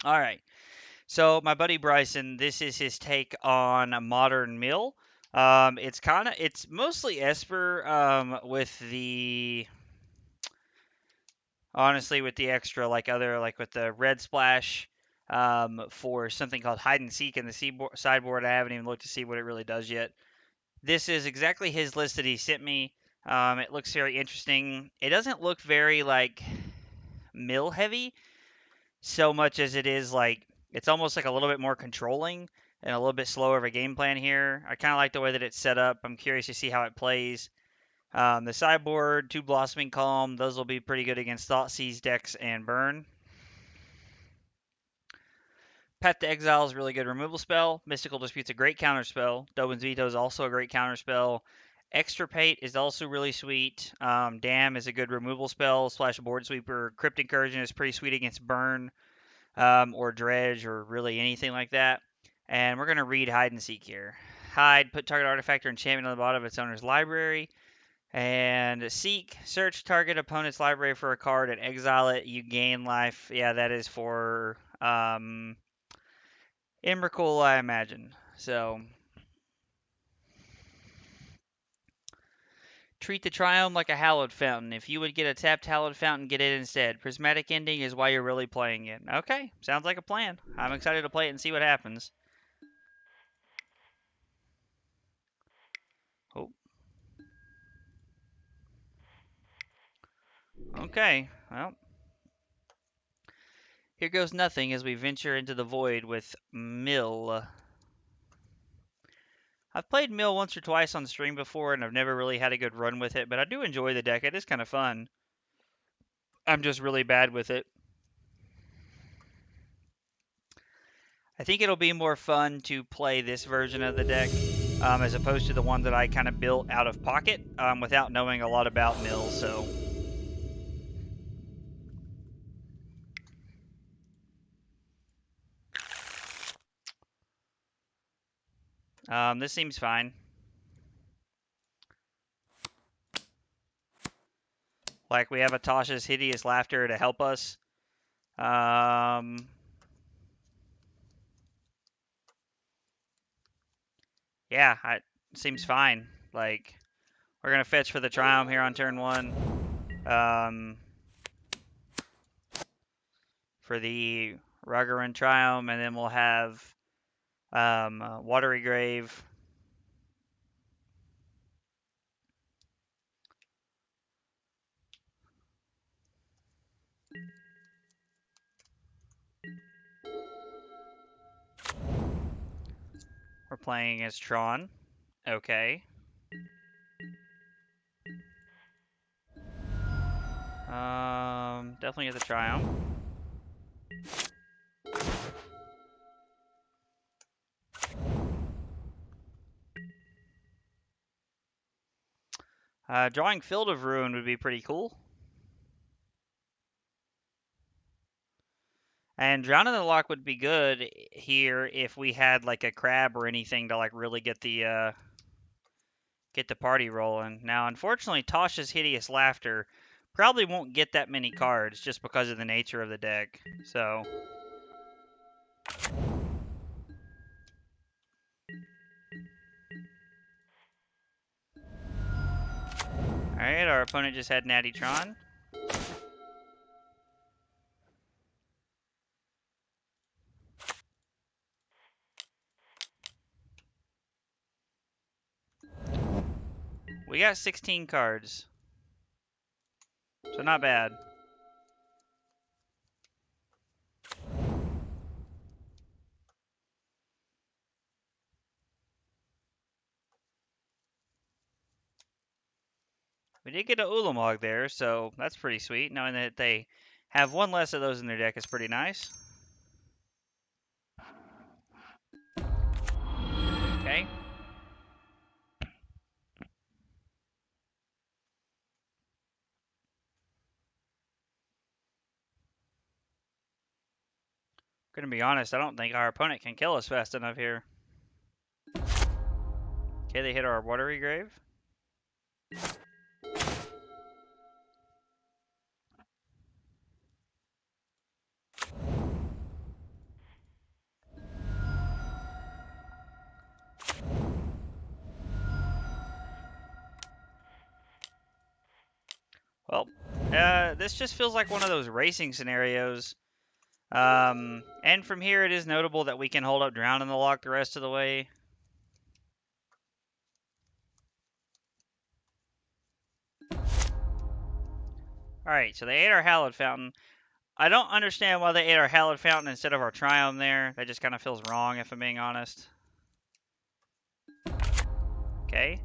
All right. So my buddy Bryson, this is his take on a modern mill. It's mostly Esper with the honestly with the extra like with the red splash for something called hide and seek in the sideboard. I haven't even looked to see what it really does yet. This is exactly his list that he sent me. It looks very interesting. It doesn't look very like mill heavy so much as it is like it's almost like a little bit more controlling and a little bit slower of a game plan here. I kind of like the way that it's set up. I'm curious to see how it plays. The sideboard, 2 Blossoming Calm, those will be pretty good against Thoughtseize decks and Burn. Path to Exile is a really good removal spell. Mystical Dispute's a great counter spell. Dovin's Veto is also a great counter spell. Extirpate is also really sweet. Dam is a good removal spell / board sweeper. Crypt Incursion is pretty sweet against Burn or Dredge or really anything like that. And we're going to read Hide and Seek here. Hide, put target artifact or enchantment on the bottom of its owner's library. And Seek, search target opponent's library for a card and exile it. You gain life. Yeah, that is for Emrakul, I imagine. So, treat the Triome like a Hallowed Fountain. If you would get a tapped Hallowed Fountain, get it instead. Prismatic Ending is why you're really playing it. Okay, sounds like a plan. I'm excited to play it and see what happens. Oh. Okay, well. Here goes nothing as we venture into the void with Mill. I've played Mill once or twice on stream before, and I've never really had a good run with it, but I do enjoy the deck. It is kind of fun. I'm just really bad with it. I think it'll be more fun to play this version of the deck as opposed to the one that I kind of built out of pocket without knowing a lot about Mill, so... this seems fine. Like, we have a Tasha's Hideous Laughter to help us. Yeah, it seems fine. Like, we're going to fetch for the Triumph here on turn 1. For the Raugrin Triome, and then we'll have Watery Grave. We're playing as Tron. Okay. Definitely get the Triumph. Drawing Field of Ruin would be pretty cool. And Drown in the Loch would be good here if we had like a crab or anything to like really get the party rolling. Now, unfortunately, Tasha's Hideous Laughter probably won't get that many cards just because of the nature of the deck. So, alright, our opponent just had Natty Tron. We got 16 cards. So not bad. We did get a Ulamog there, so that's pretty sweet. Knowing that they have one less of those in their deck is pretty nice. Okay. Gonna be honest, I don't think our opponent can kill us fast enough here. Okay, they hit our Watery Grave. Well, this just feels like one of those racing scenarios. And from here, it is notable that we can hold up Drown in the Loch the rest of the way. Alright, so they ate our Hallowed Fountain. I don't understand why they ate our Hallowed Fountain instead of our Triome there. That just kind of feels wrong, if I'm being honest. Okay.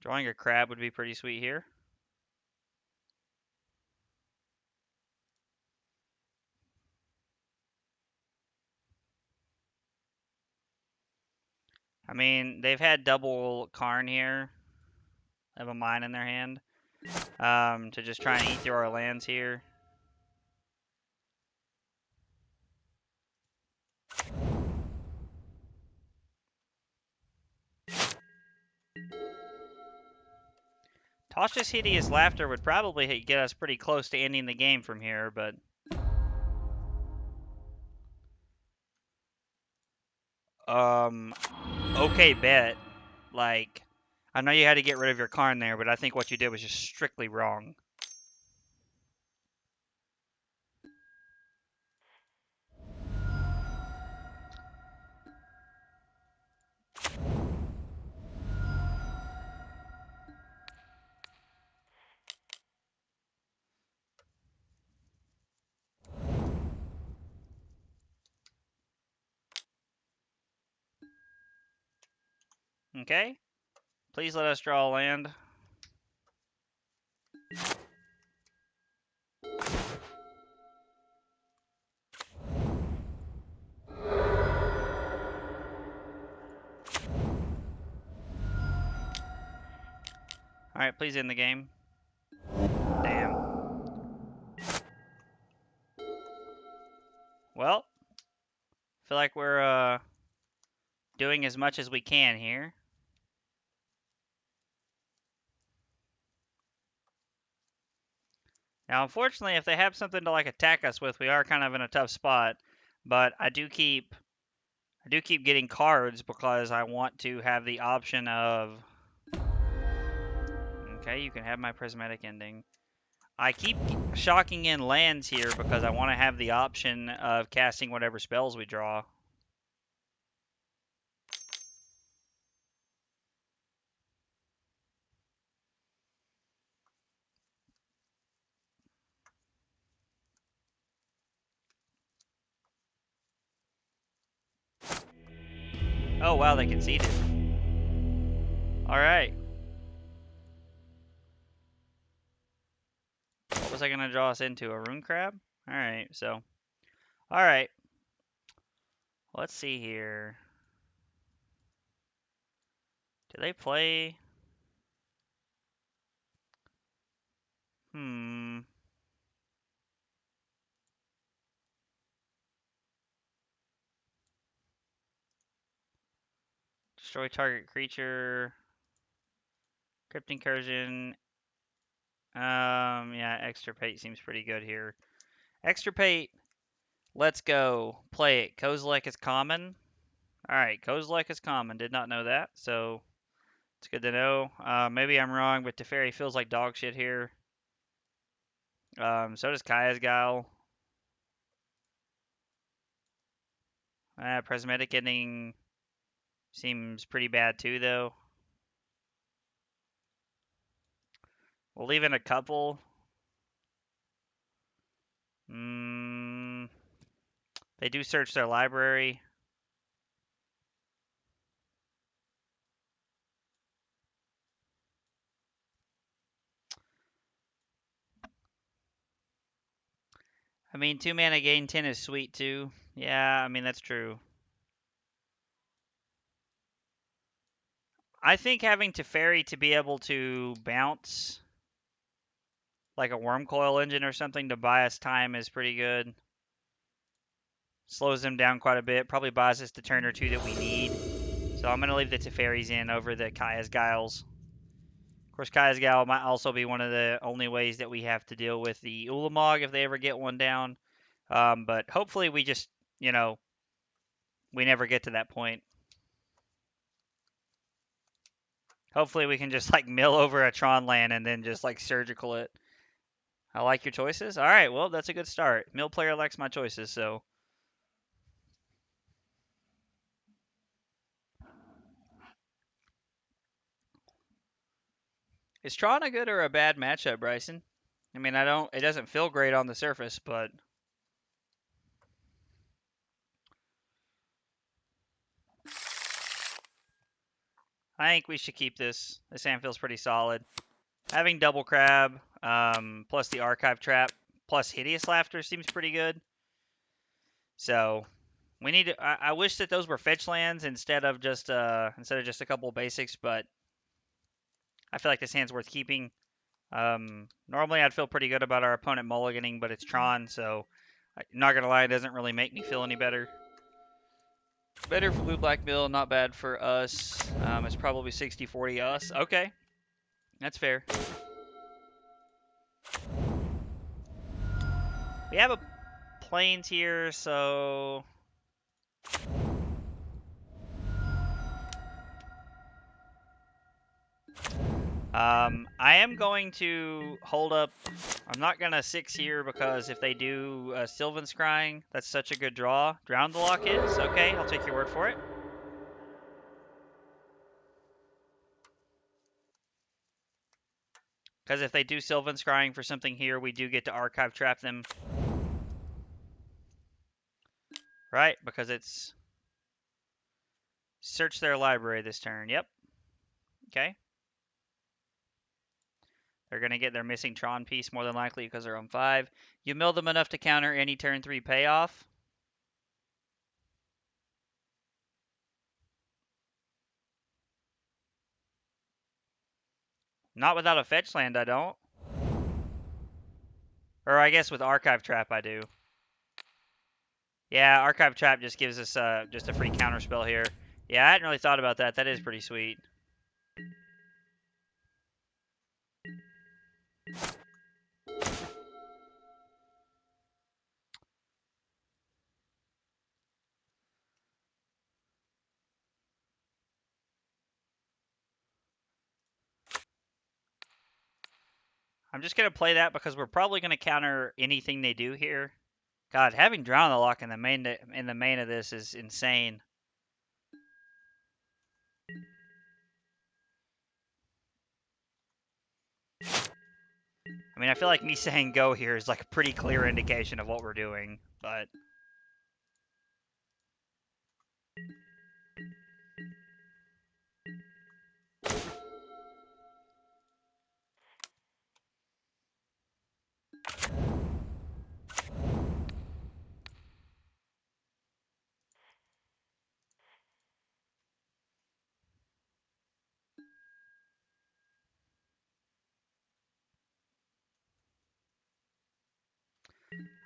Drawing a crab would be pretty sweet here. I mean, they've had double Karn here. They have a mine in their hand. To just try and eat through our lands here. Tasha's Hideous Laughter would probably get us pretty close to ending the game from here, but... Okay bet. Like, I know you had to get rid of your Karn there, but I think what you did was just strictly wrong. Okay. Please let us draw a land. Alright, please end the game. Damn. Well, feel like we're doing as much as we can here. Now, unfortunately, if they have something to like attack us with, we are kind of in a tough spot. But I do keep getting cards because I want to have the option of... Okay, you can have my Prismatic Ending. I keep shocking in lands here because I want to have the option of casting whatever spells we draw. Oh, wow, they conceded. Alright. What was I going to draw us into? A Rune Crab? Alright, so... Alright. Let's see here. Do they play... Destroy target creature. Crypt Incursion. Yeah, Extirpate seems pretty good here. Extirpate. Let's go. Play it. Kozilek is common. Alright, Kozilek is common. Did not know that, so it's good to know. Maybe I'm wrong, but Teferi feels like dog shit here. So does Kaya's Guile. Prismatic Ending seems pretty bad too, though. We'll leave in a couple. They do search their library. I mean, 2 mana gain 10 is sweet too. Yeah, I mean, that's true. I think having Teferi to be able to bounce like a Worm Coil engine or something to buy us time is pretty good. Slows them down quite a bit. Probably buys us the turn or two that we need. So I'm going to leave the Teferis in over the Kaya's Guiles. Of course, Kaya's Guile might also be one of the only ways that we have to deal with the Ulamog if they ever get one down. But hopefully we just, you know, we never get to that point. Hopefully we can just like mill over a Tron land and then just like surgical it. I like your choices. All right, well, that's a good start. Mill player likes my choices, so. Is Tron a good or a bad matchup, Bryson? I mean, it doesn't feel great on the surface, but I think we should keep this. This hand feels pretty solid. Having double crab, plus the archive trap, plus hideous laughter seems pretty good. So we need to, I wish that those were fetch lands instead of just a couple of basics, but I feel like this hand's worth keeping. Normally I'd feel pretty good about our opponent mulliganing, but it's Tron, so I'm not gonna lie, it doesn't really make me feel any better. Better for blue black mill, not bad for us. It's probably 60-40 us. Okay, that's fair. We have a plains here, so I am going to hold up. I'm not going to 6 here because if they do Sylvan Scrying, that's such a good draw. Drown the Loch is. Okay, I'll take your word for it. Because if they do Sylvan Scrying for something here, we do get to archive trap them. Right, because it's search their library this turn. Yep. Okay. They're going to get their missing Tron piece more than likely because they're on 5. You mill them enough to counter any turn 3 payoff. Not without a fetch land, I don't. Or I guess with Archive Trap, I do. Yeah, Archive Trap just gives us just a free counter spell here. Yeah, I hadn't really thought about that. That is pretty sweet. I'm just going to play that because we're probably going to counter anything they do here. God, having Drown the Loch in the main of this is insane. I mean, I feel like me saying go here is like a pretty clear indication of what we're doing, but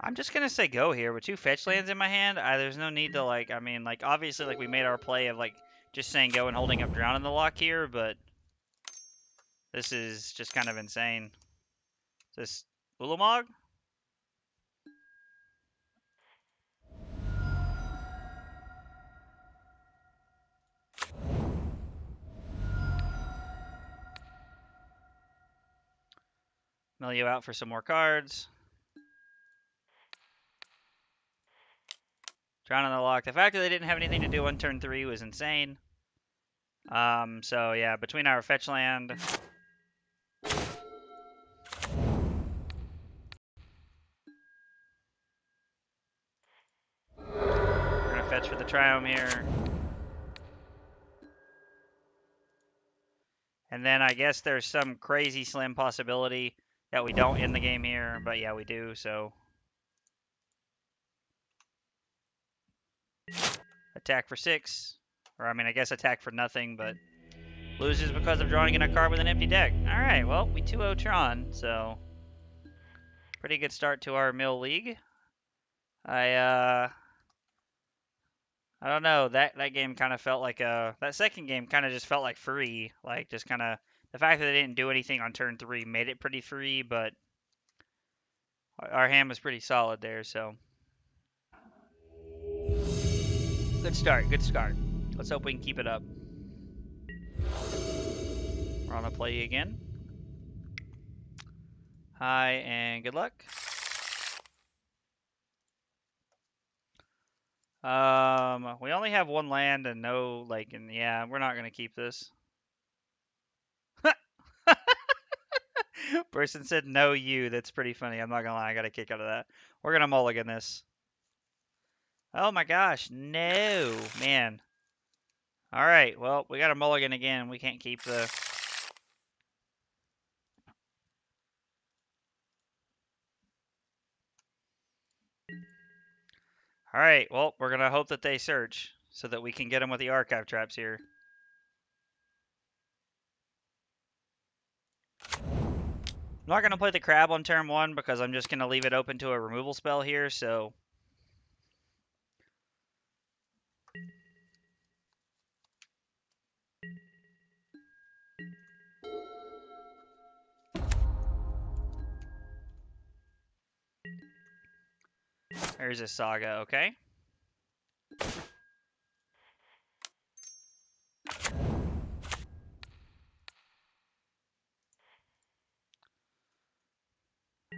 I'm just gonna say go here with 2 fetch lands in my hand. There's no need to like. I mean, like obviously, like we made our play of like just saying go and holding up Drown in the Loch here, but this is just kind of insane. Is this Ulamog? Mill you out for some more cards. Drown in the Loch. The fact that they didn't have anything to do on turn 3 was insane. So yeah, between our fetch land. We're gonna fetch for the Triome here. And then I guess there's some crazy slim possibility that we don't end the game here, but yeah, we do, so. Attack for 6. Or, I mean, I guess attack for nothing, but loses because of drawing in a card with an empty deck. Alright, well, we 2-0 Tron, so. Pretty good start to our Mill League. I don't know. That game kind of felt like that second game kind of just felt like free. Like, just kind of. The fact that they didn't do anything on turn 3 made it pretty free, but our hand was pretty solid there, so. Good start, good start. Let's hope we can keep it up. We're on a play again. Hi and good luck. We only have one land and no lake, and yeah, we're not gonna keep this. Person said no you. That's pretty funny. I'm not gonna lie, I got a kick out of that. We're gonna mulligan this. Oh my gosh, no, man. All right, well, we got a mulligan again. We can't keep the. All right, well, we're gonna hope that they search so that we can get them with the archive traps here. I'm not gonna play the crab on turn 1 because I'm just gonna leave it open to a removal spell here. So. There's a saga, okay.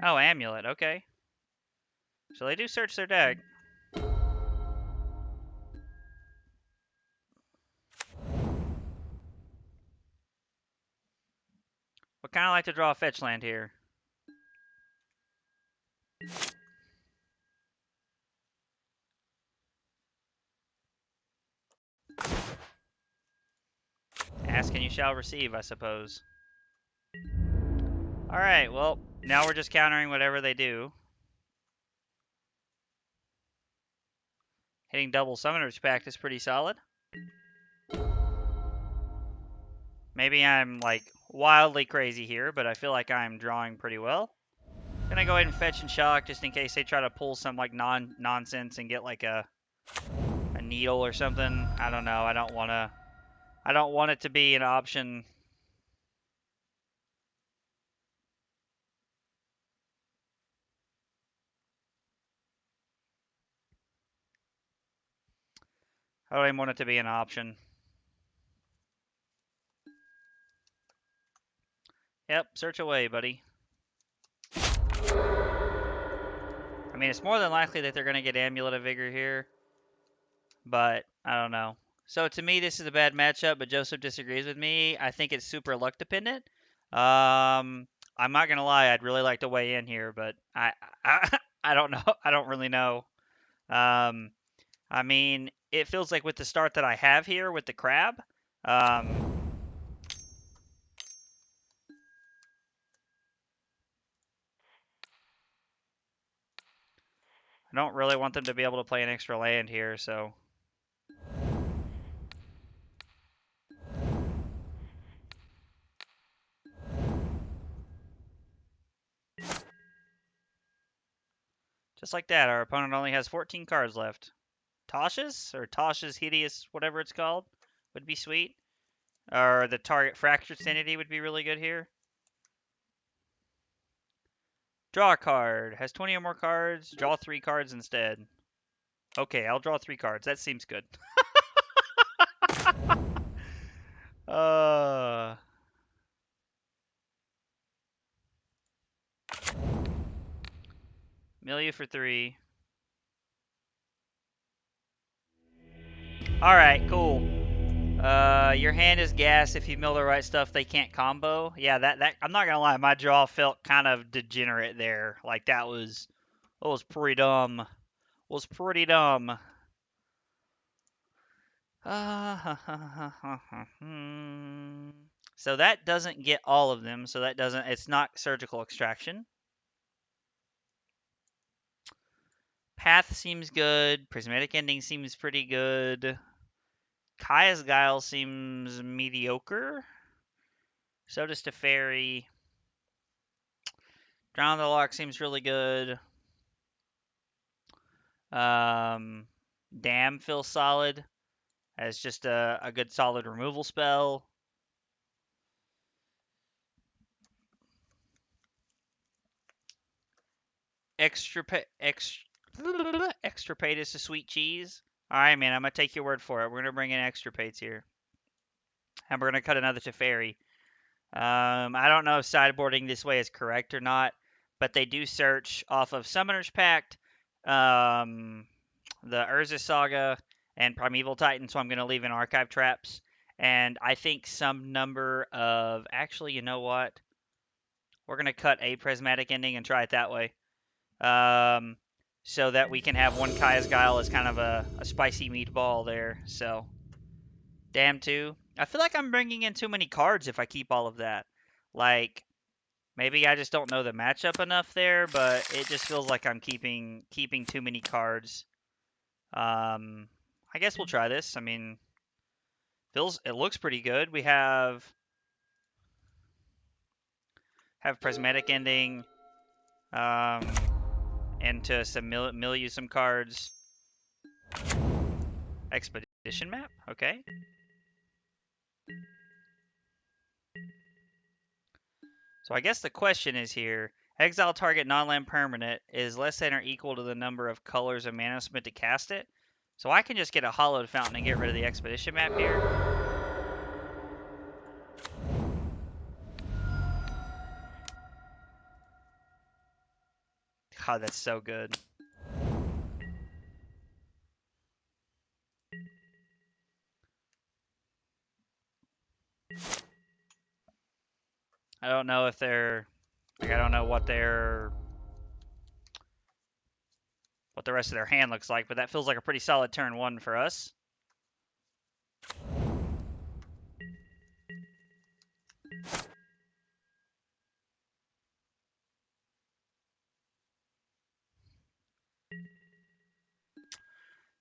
Oh, Amulet, okay. So they do search their deck. Would kind of like to draw a fetch land here. Ask and you shall receive, I suppose. Alright, well, now we're just countering whatever they do. Hitting double Summoner's Pact is pretty solid. Maybe I'm, like, wildly crazy here, but I feel like I'm drawing pretty well. Gonna go ahead and fetch and shock just in case they try to pull some, like, nonsense and get, like, a needle or something. I don't know. I don't want it to be an option. I don't even want it to be an option. Yep, search away, buddy. I mean, it's more than likely that they're going to get Amulet of Vigor here, but I don't know. So to me, this is a bad matchup, but Joseph disagrees with me. I think it's super luck dependent. I'm not going to lie, I'd really like to weigh in here, but I don't know. I don't really know. I mean, it feels like with the start that I have here with the crab, I don't really want them to be able to play an extra land here, so. Just like that, our opponent only has 14 cards left. Tasha's Hideous, whatever it's called, would be sweet. Or the target Fractured Sanity would be really good here. Draw a card. Has 20 or more cards. Draw 3 cards instead. Okay, I'll draw 3 cards. That seems good. Mill you for 3. Alright, cool. Your hand is gas. If you mill the right stuff, they can't combo. Yeah, that I'm not gonna lie, my draw felt kind of degenerate there. Like that was pretty dumb. Was pretty dumb. So that doesn't get all of them. So that doesn't. It's not surgical extraction. Path seems good. Prismatic Ending seems pretty good. Kaya's Guile seems mediocre. So does Teferi. Drown the Loch seems really good. Dam feels solid as just a good solid removal spell. Extirpate is a sweet cheese. All right, man. I'm gonna take your word for it. We're gonna bring in Extirpates here, and we're gonna cut another Teferi. I don't know if sideboarding this way is correct or not, but they do search off of Summoner's Pact, um, the Urza Saga, and Primeval Titan, so I'm going to leave in Archive Traps. And I think some number of... Actually, you know what? We're going to cut a Prismatic Ending and try it that way. So that we can have one Kaya's Guile as kind of a spicy meatball there. So, damn too. I feel like I'm bringing in too many cards if I keep all of that. Like, maybe I just don't know the matchup enough there, but it just feels like I'm keeping too many cards. I guess we'll try this. I mean, it looks pretty good. We have Prismatic Ending, and to mill you some cards. Expedition map, okay. So I guess the question is here: exile target non-land permanent is less than or equal to the number of colors of mana spent to cast it. So I can just get a Hallowed Fountain and get rid of the expedition map here. God, that's so good. I don't know if they're... Like, I don't know what the rest of their hand looks like, but that feels like a pretty solid turn one for us.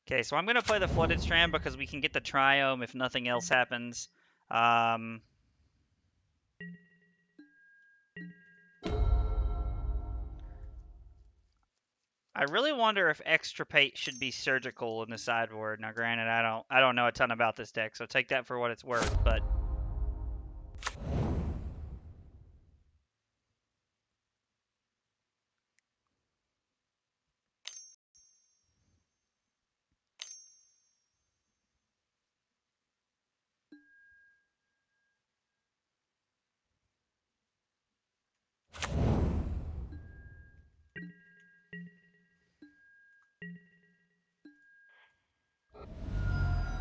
Okay, so I'm going to play the Flooded Strand because we can get the Triome if nothing else happens. I really wonder if Extirpate should be surgical in the sideboard. Now, granted, I don't know a ton about this deck, so take that for what it's worth, but...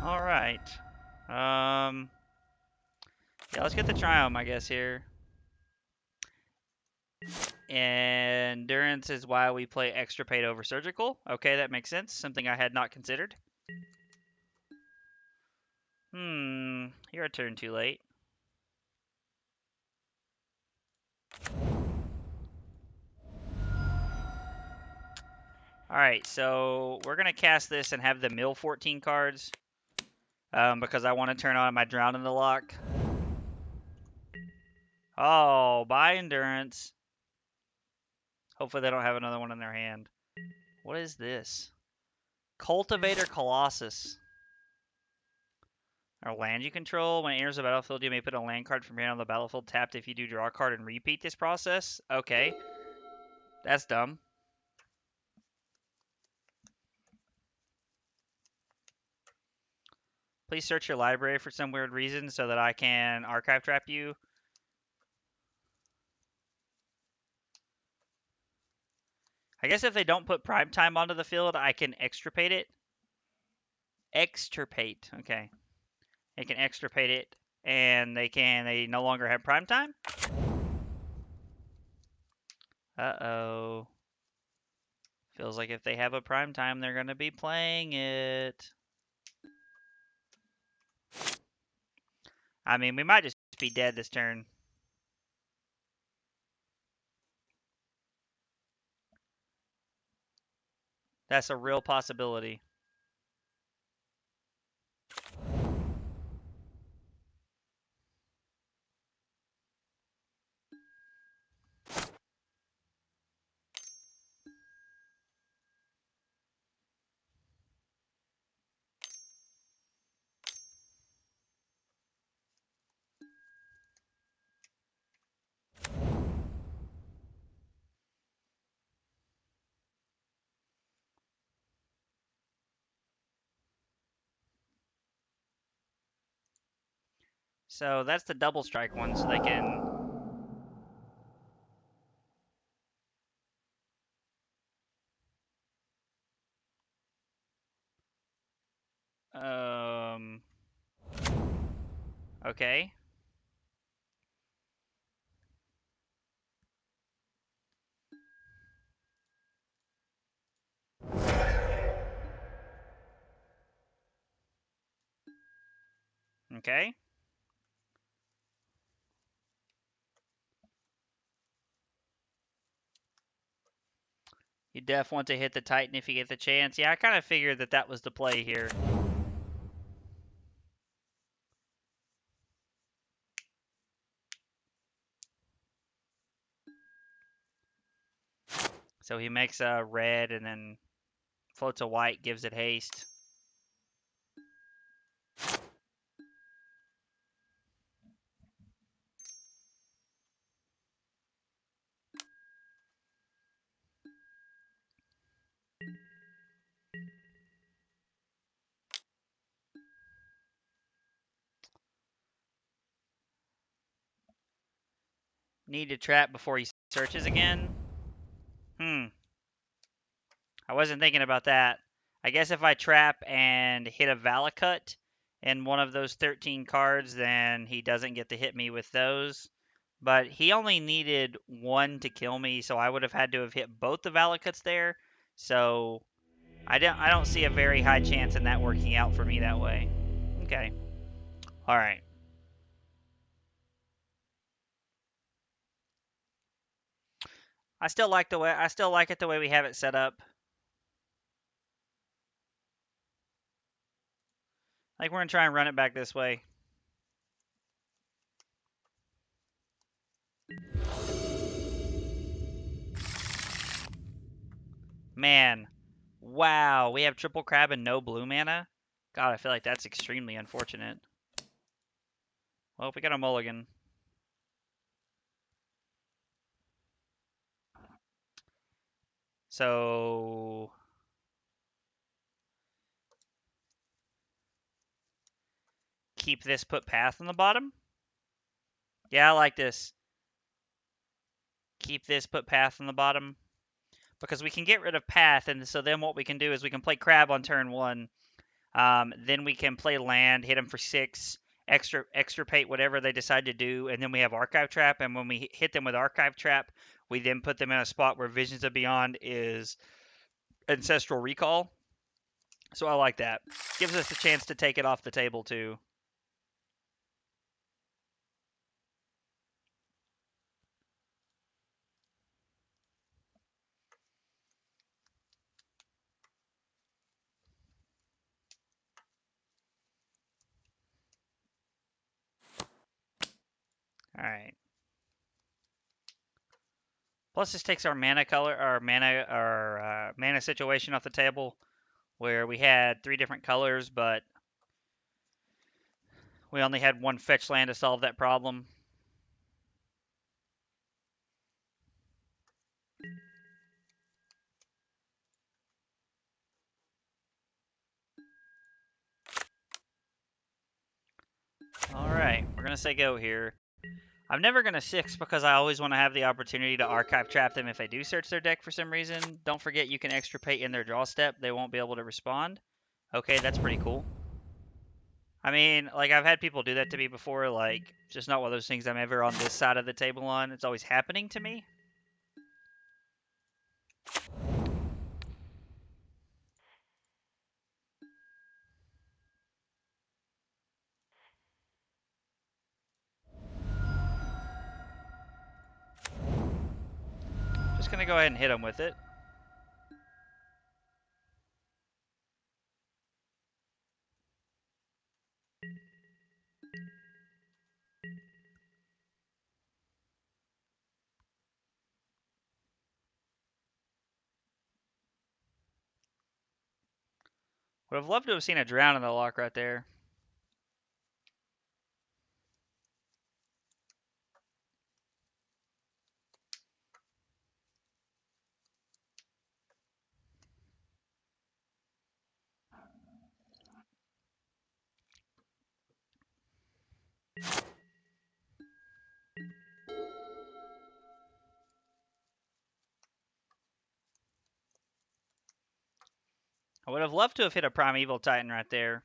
Alright. Yeah, let's get the Triome, I guess, here. Endurance is why we play Extirpate over Surgical. Okay, that makes sense. Something I had not considered. You're a turn too late. Alright, so we're going to cast this and have the mill 14 cards. Because I want to turn on my Drown in the Loch. Oh, buy Endurance. Hopefully they don't have another one in their hand. What is this? Cultivator Colossus. Or land you control. When it enters the battlefield, you may put a land card from your hand on the battlefield tapped if you do draw a card and repeat this process. Okay. That's dumb. Please search your library for some weird reason so that I can archive trap you. I guess if they don't put prime time onto the field, I can extirpate it. Extirpate. Okay. They can extirpate it, and they no longer have prime time. Uh-oh. Feels like if they have a prime time, they're going to be playing it. I mean, we might just be dead this turn. That's a real possibility. So that's the double strike one, so they can... Okay. Okay. You def want to hit the Titan if you get the chance. Yeah, I kind of figured that that was the play here. So he makes a red and then floats a white, gives it haste. Need to trap before he searches again. I wasn't thinking about that. I guess if I trap and hit a Valakut in one of those 13 cards, then he doesn't get to hit me with those. But he only needed one to kill me, so I would have had to have hit both the Valakuts there. So I don't see a very high chance in that working out for me that way. Okay. All right. I still like it the way we have it set up. Like we're gonna try and run it back this way. Man, wow, we have triple crab and no blue mana? God, I feel like that's extremely unfortunate. Well, we got a mulligan. So... keep this, put path on the bottom? Yeah, I like this. Keep this, put path on the bottom. Because we can get rid of path, and so then what we can do is we can play crab on turn 1. Then we can play land, hit them for 6, extirpate whatever they decide to do, and then we have Archive Trap, and when we hit them with Archive Trap, we then put them in a spot where Visions of Beyond is Ancestral Recall. So I like that. Gives us a chance to take it off the table, too. Alright. Plus, this takes our mana situation off the table, where we had 3 different colors, but we only had 1 fetch land to solve that problem. Alright, we're going to say go here. I'm never going to 6 because I always want to have the opportunity to Archive Trap them if they do search their deck for some reason. Don't forget you can extirpate in their draw step. They won't be able to respond. Okay, that's pretty cool. I mean, like, I've had people do that to me before. Like, just not one of those things I'm ever on this side of the table on. It's always happening to me. Just going to go ahead and hit them with it. Would have loved to have seen a drown in the Loch right there. I would have loved to have hit a Primeval Titan right there.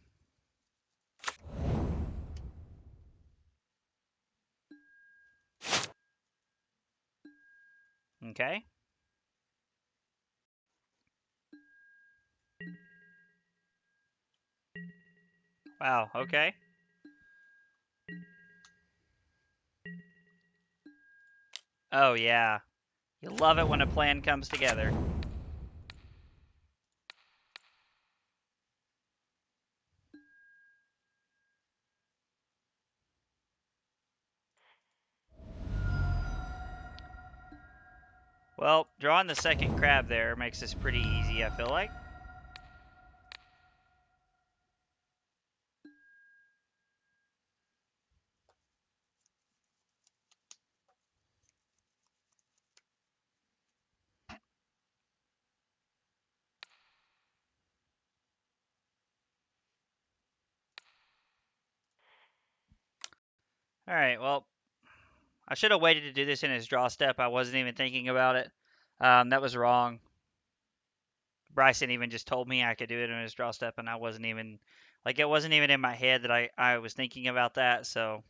Okay. Wow, okay. Oh, yeah. You love it when a plan comes together. Well, drawing the second crab there makes this pretty easy, I feel like. Alright, well, I should have waited to do this in his draw step. I wasn't even thinking about it. That was wrong. Bryson even just told me I could do it in his draw step, and I wasn't even, like, it wasn't even in my head that I was thinking about that, so.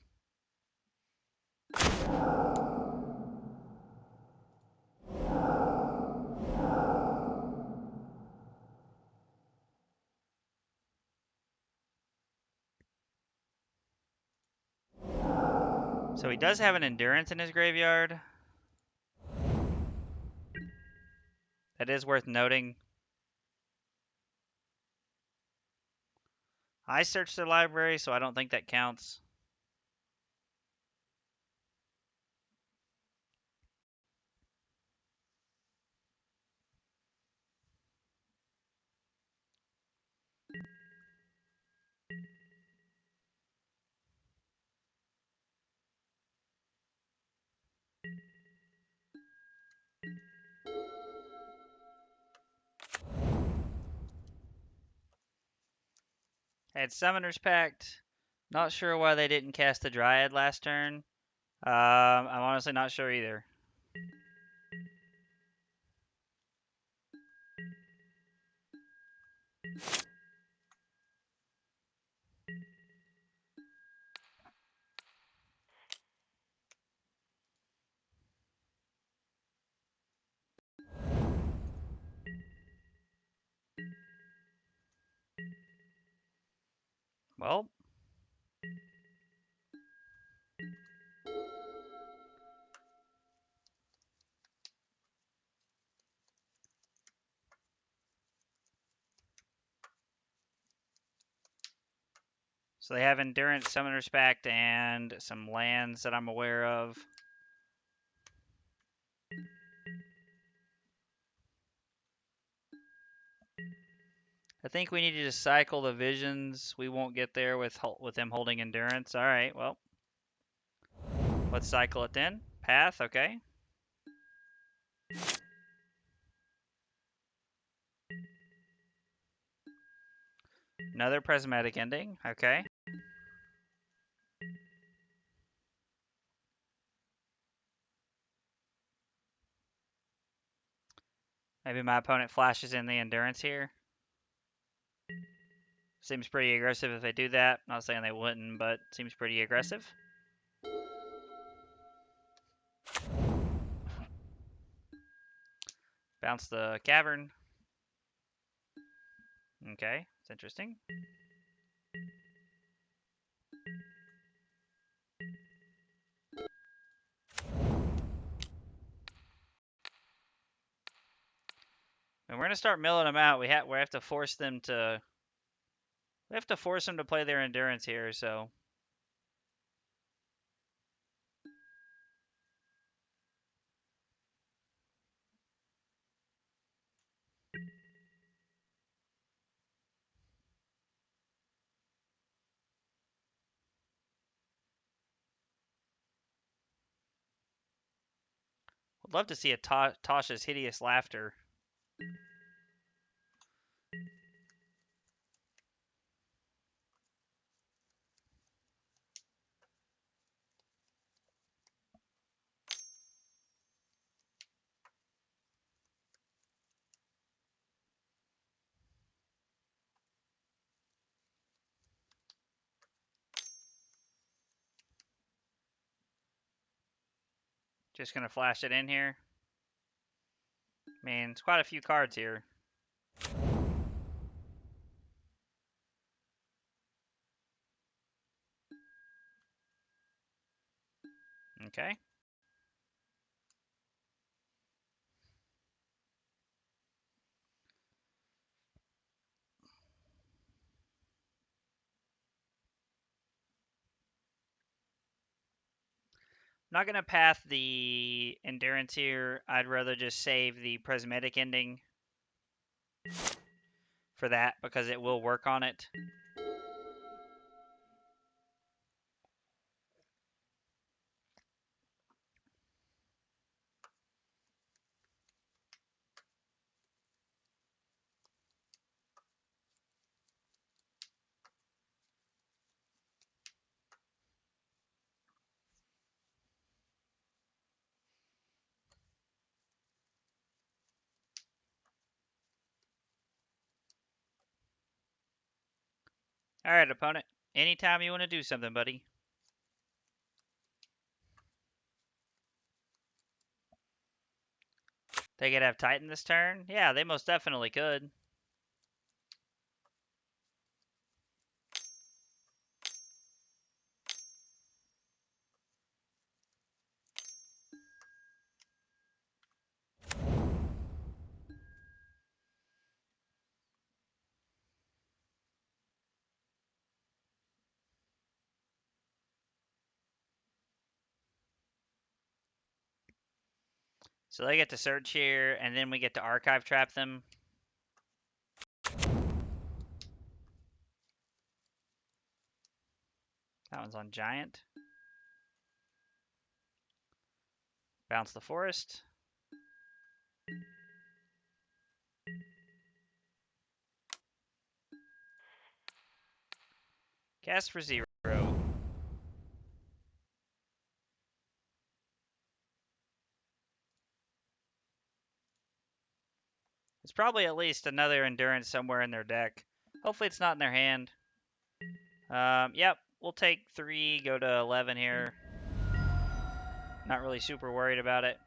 So he does have an endurance in his graveyard. That is worth noting. I searched the library, so I don't think that counts. Had Summoner's Pact. Not sure why they didn't cast the Dryad last turn. I'm honestly not sure either. Well, so they have Endurance, Summoner's Pact, and some lands that I'm aware of. I think we need to just cycle the visions. We won't get there with them holding Endurance. All right, well, let's cycle it then. Path, okay. Another Prismatic Ending, okay. Maybe my opponent flashes in the Endurance here. Seems pretty aggressive if they do that. Not saying they wouldn't, but seems pretty aggressive. Bounce the Cavern. Okay, it's interesting. And we're gonna start milling them out. We have to force them to. We have to force them to play their Endurance here. So. Would love to see a Tasha's Hideous Laughter. Just gonna flash it in here. I mean, it's quite a few cards here. Okay. I'm not gonna path the endurance here. I'd rather just save the prismatic ending for that because it will work on it. All right, opponent. Anytime you want to do something, buddy. They could have Titan this turn? Yeah, they most definitely could. So they get to search here, and then we get to archive trap them. That one's on Giant. Bounce the Forest. Cast for 0. It's probably at least another endurance somewhere in their deck. Hopefully it's not in their hand. Yep, we'll take 3, go to 11 here. Not really super worried about it.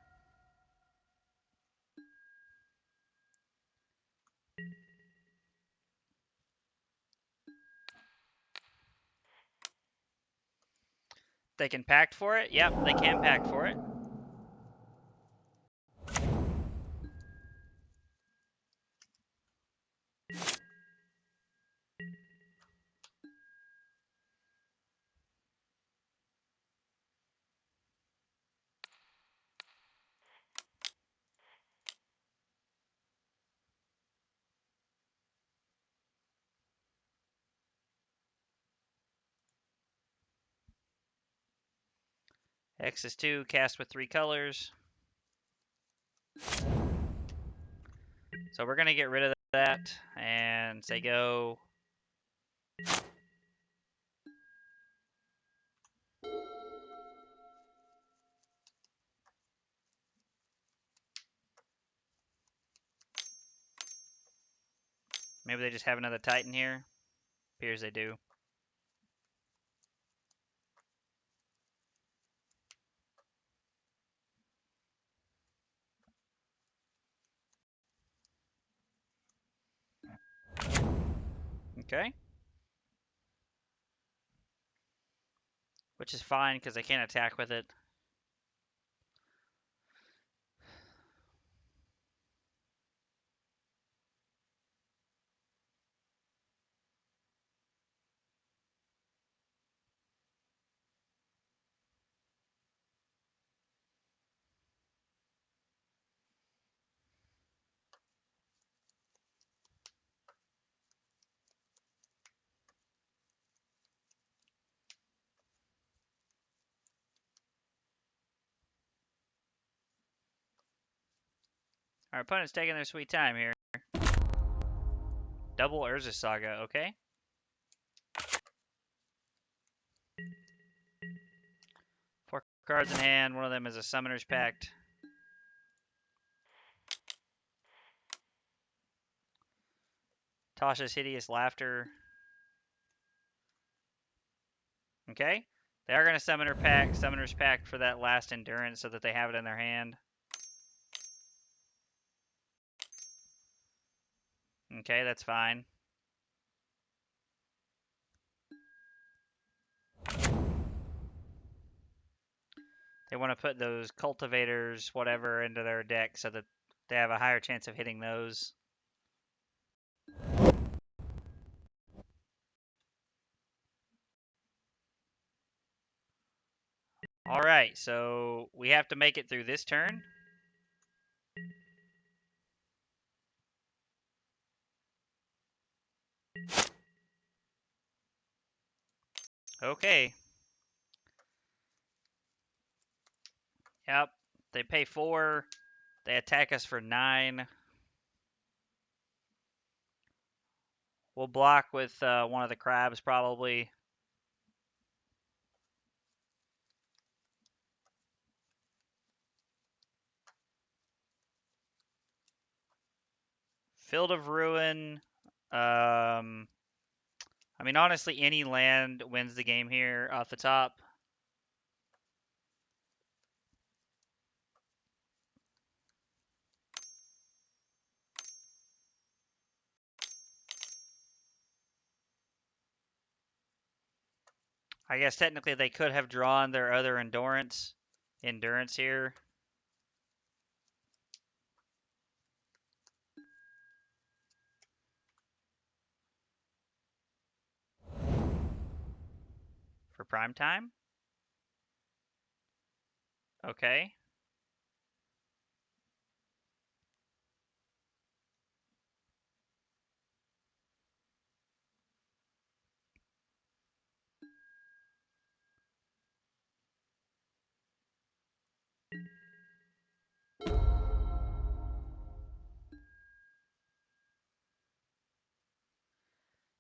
They can pact for it? Yep, they can pact for it. X is 2, cast with 3 colors. So we're going to get rid of that and say go. Maybe they just have another Titan here. Appears they do. Okay. Which is fine because they can't attack with it. Our opponent's taking their sweet time here. Double Urza Saga, okay. Four cards in hand, one of them is a Summoner's Pact. Tasha's Hideous Laughter. Okay. They are going to Summoner's Pact for that last Endurance so that they have it in their hand. Okay, that's fine. They want to put those Cultivators, whatever, into their deck so that they have a higher chance of hitting those. Alright, so we have to make it through this turn. Okay. Yep. They pay 4. They attack us for 9. We'll block with one of the crabs, probably. Field of Ruin. I mean, honestly, any land wins the game here off the top. I guess technically they could have drawn their other Endurance here. For prime time? Okay.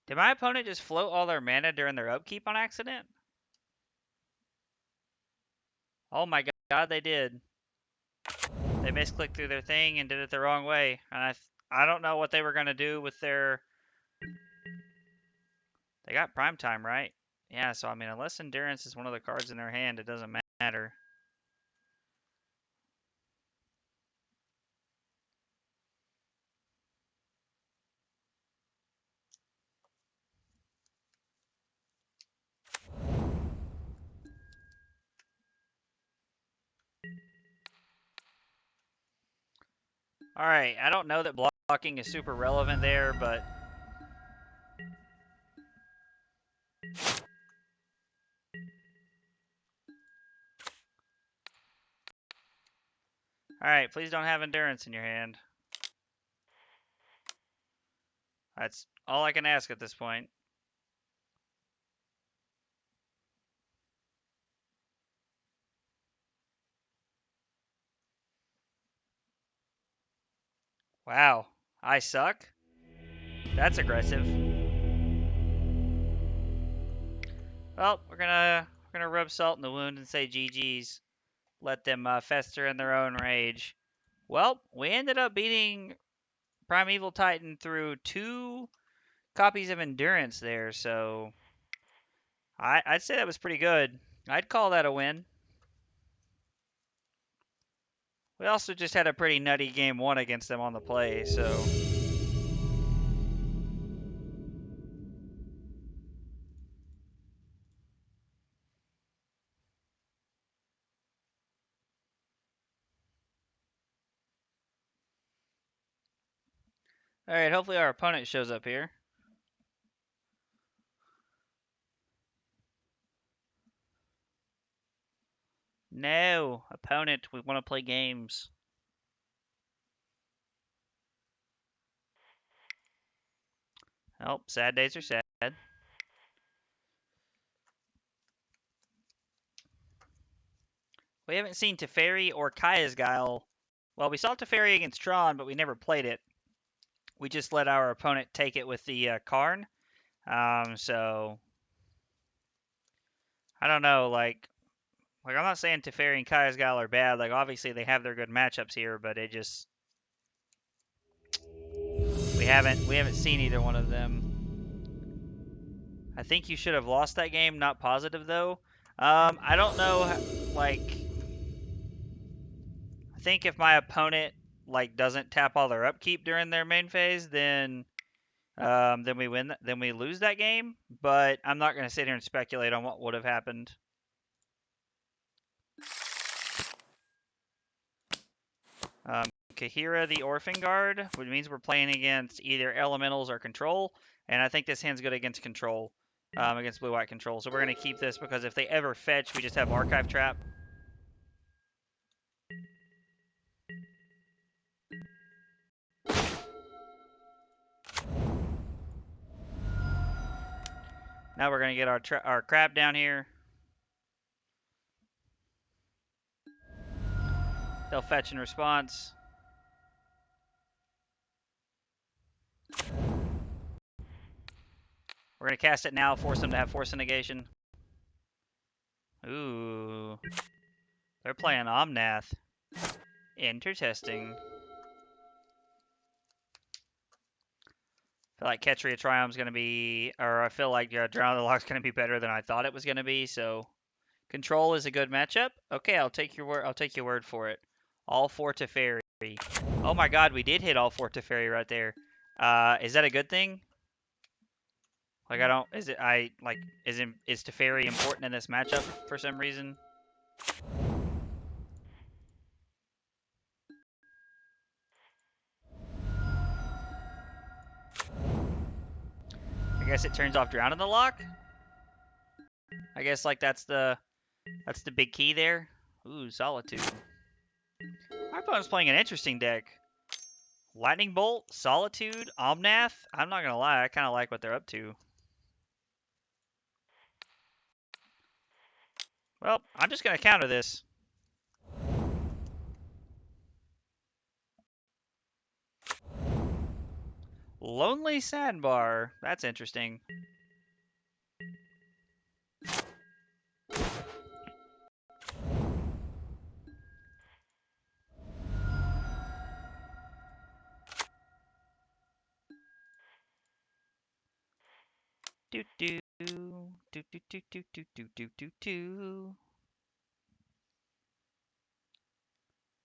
Did my opponent just float all their mana during their upkeep on accident? Oh my god, they did. They misclicked through their thing and did it the wrong way. And I don't know what they were going to do with their... They got prime time, right? Yeah, so I mean, unless Endurance is one of the cards in their hand, it doesn't matter. Alright, I don't know that blocking is super relevant there, but... Alright, please don't have Endurance in your hand. That's all I can ask at this point. Wow, I suck? That's aggressive. Well, we're gonna rub salt in the wound and say GG's. Let them fester in their own rage. Well, we ended up beating Primeval Titan through 2 copies of Endurance there, so I'd say that was pretty good. I'd call that a win. We also just had a pretty nutty game 1 against them on the play, so... Alright, hopefully our opponent shows up here. No, opponent, we want to play games. Oh, sad days are sad. We haven't seen Teferi or Kaya's Guile. Well, we saw Teferi against Tron, but we never played it. We just let our opponent take it with the Karn. So I don't know. Like I'm not saying Teferi and Kaya's Guile are bad. Like obviously they have their good matchups here, but it just we haven't seen either one of them. I think you should have lost that game. Not positive though. I don't know, like, I think if my opponent, like, doesn't tap all their upkeep during their main phase, then we win, then we lose that game, but I'm not going to sit here and speculate on what would have happened. Kahira the Orphan Guard, which means we're playing against either elementals or control, and I think this hand's good against control, against blue-white control. So we're going to keep this because if they ever fetch, we just have Archive Trap. Now we're going to get our crab down here. They'll fetch in response. We're going to cast it now, force them to have Force of Negation. Ooh. They're playing Omnath. Interesting. I feel like Ketria Triome's going to be, or I feel like Drown of the Loch's going to be better than I thought it was going to be, so control is a good matchup. Okay, I'll take your word for it. All 4 Teferi. Oh my god, we did hit all 4 Teferi right there. Is that a good thing? Like, I don't, is it, I, like, is Teferi important in this matchup for some reason? I guess it turns off Drown in the Loch? I guess, like, that's the big key there. Ooh, Solitude. My opponent's playing an interesting deck. Lightning Bolt, Solitude, Omnath. I'm not gonna lie, I kind of like what they're up to. Well, I'm just gonna counter this. Lonely Sandbar. That's interesting. Do do do do do do do do do do do.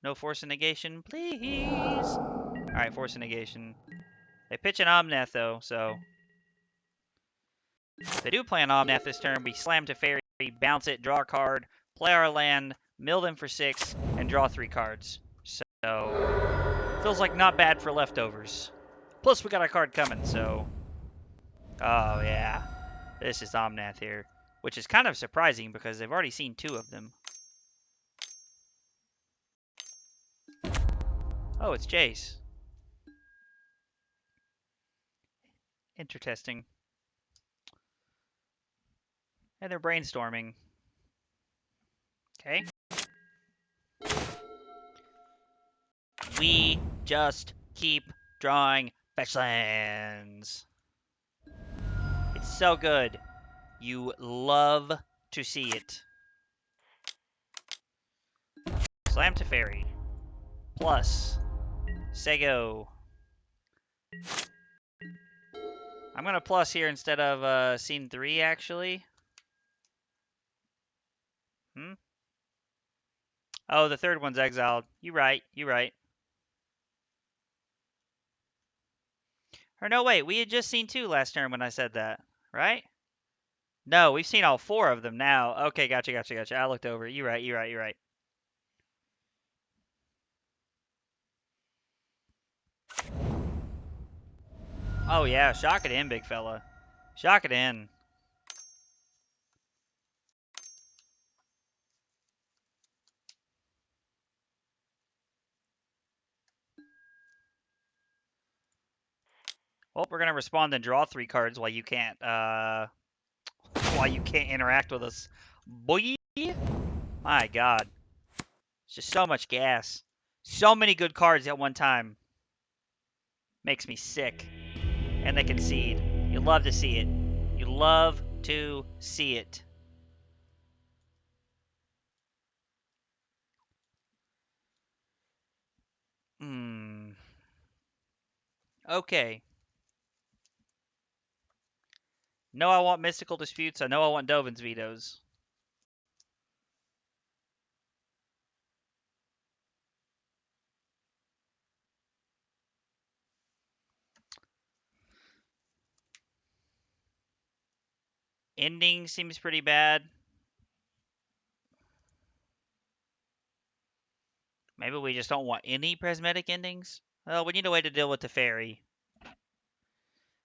No Force of Negation, please. All right, Force of Negation. They pitch an Omnath though, so if they do play an Omnath this turn, we slam Teferi, bounce it, draw a card, play our land, mill them for 6, and draw 3 cards. So feels like not bad for leftovers. Plus we got a card coming, so oh yeah, this is Omnath here, which is kind of surprising because they've already seen 2 of them. Oh, it's Jace. Interesting. And they're brainstorming. Okay. We just keep drawing fetch lands. It's so good. You love to see it. Slam Teferi. Plus Sego. I'm gonna plus here instead of scene 3 actually. Oh, the third one's exiled. You right. Or no, wait, we had just seen 2 last turn when I said that, right? No, we've seen all 4 of them now. Okay, gotcha. I looked over. You right. Oh yeah, shock it in, big fella. Shock it in. Well, we're gonna respond and draw 3 cards while you can't interact with us. Boy, my God, it's just so much gas. So many good cards at one time. Makes me sick. And they concede. You love to see it. You love to see it. Okay. No, I want Mystical Disputes. I know I want Dovin's Vetoes. Ending seems pretty bad. Maybe we just don't want any prismatic endings. Well, we need a way to deal with Teferi.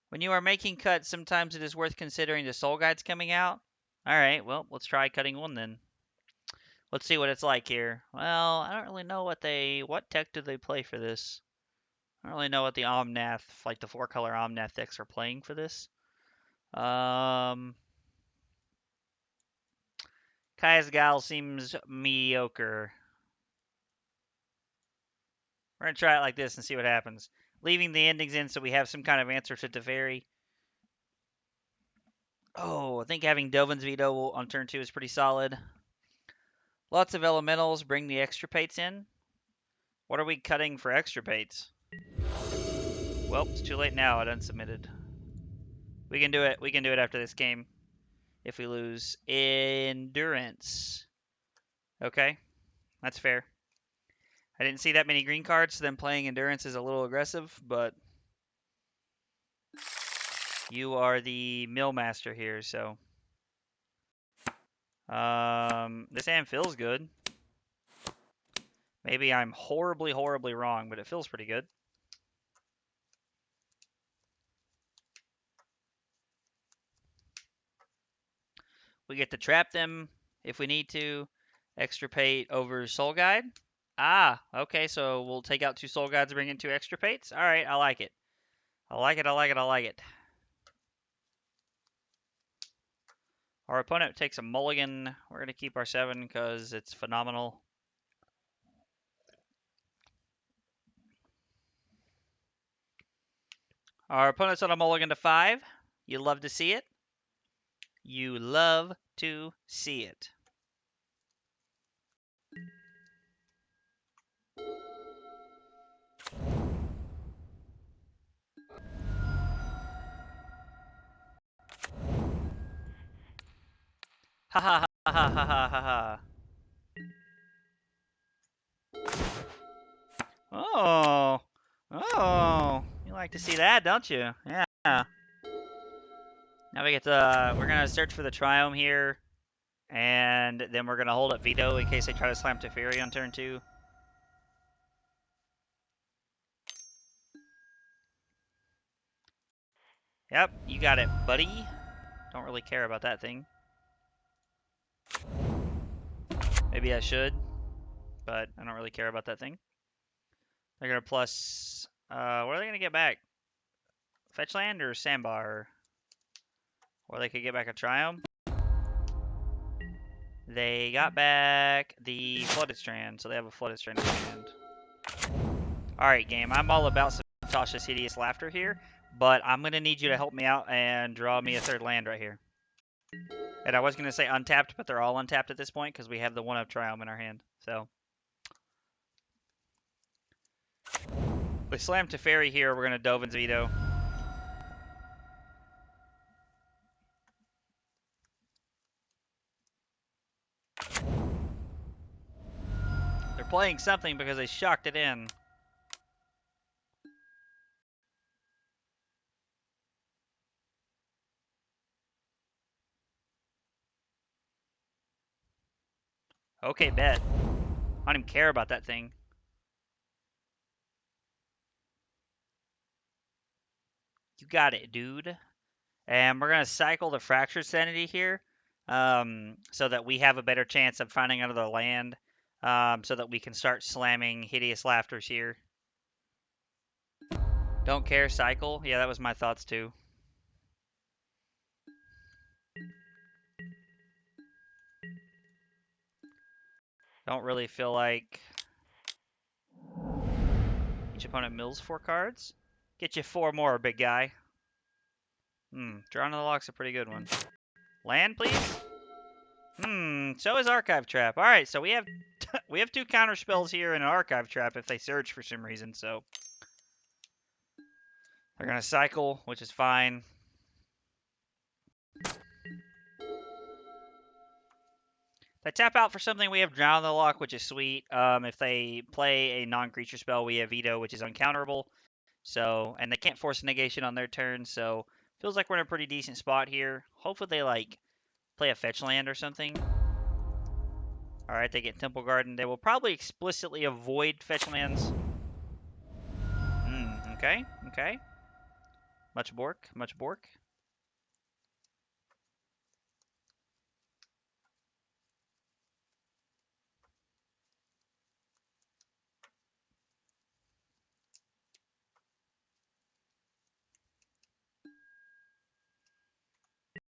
When you are making cuts, sometimes it is worth considering the soul guides coming out. Alright, well, let's try cutting one then. Let's see what it's like here. Well, I don't really know what tech do they play for this. I don't really know what the Omnath, like the 4-color Omnath decks are playing for this. Kaya's Guile seems mediocre. We're going to try it like this and see what happens. Leaving the endings in so we have some kind of answer to Teferi. Oh, I think having Dovin's Veto on turn 2 is pretty solid. Lots of elementals. Bring the Extirpates in. What are we cutting for Extirpates? Well, it's too late now. It unsubmitted. We can do it. We can do it after this game. If we lose. Endurance. Okay. That's fair. I didn't see that many green cards, so then playing Endurance is a little aggressive, but you are the mill master here, so this hand feels good. Maybe I'm horribly, horribly wrong, but it feels pretty good. We get to trap them if we need to. Extirpate over Soul Guide. Ah, okay, so we'll take out 2 Soul Guides, bring in 2 Extirpates. All right, I like it. I like it, I like it, I like it. Our opponent takes a mulligan. We're going to keep our 7 because it's phenomenal. Our opponent's on a mulligan to 5. You love to see it. You love to see it. Ha ha ha ha ha ha ha ha. Oh. Oh. You like to see that, don't you? Yeah. Now we get to, we're going to search for the Triome here. And then we're going to hold up Veto in case they try to slam Teferi on turn 2. Yep, you got it, buddy. Don't really care about that thing. Maybe I should, but I don't really care about that thing. They're going to plus... what are they going to get back? Fetch land or Sandbar? Or they could get back a Triome. They got back the Flooded Strand, so they have a Flooded Strand in hand. Alright, game. I'm all about some Tasha's Hideous Laughter here, but I'm going to need you to help me out and draw me a 3rd land right here. And I was going to say untapped, but they're all untapped at this point because we have the 1-of Triome in our hand. So we slam Teferi here. We're going to Dovin's Veto. They're playing something because they shocked it in. Okay, bet. I don't even care about that thing. You got it, dude. And we're going to cycle the Fractured Sanity here so that we have a better chance of finding another land so that we can start slamming Hideous Laughters here. Don't care, cycle. Yeah, that was my thoughts too. Don't really feel like each opponent mills 4 cards. Get you 4 more, big guy. Drawn to the Loch's a pretty good one. Land, please. So is Archive Trap. All right, so we have we have 2 counter spells here and an Archive Trap if they search for some reason. So they're gonna cycle, which is fine. They tap out for something, we have Drown the Loch, which is sweet. If they play a non-creature spell, we have Veto, which is uncounterable. So, and they can't force a negation on their turn, so feels like we're in a pretty decent spot here. hopefully they, like, play a fetch land or something. Alright, they get Temple Garden. They will probably explicitly avoid fetch lands. Okay, okay. Much Bork, much Bork.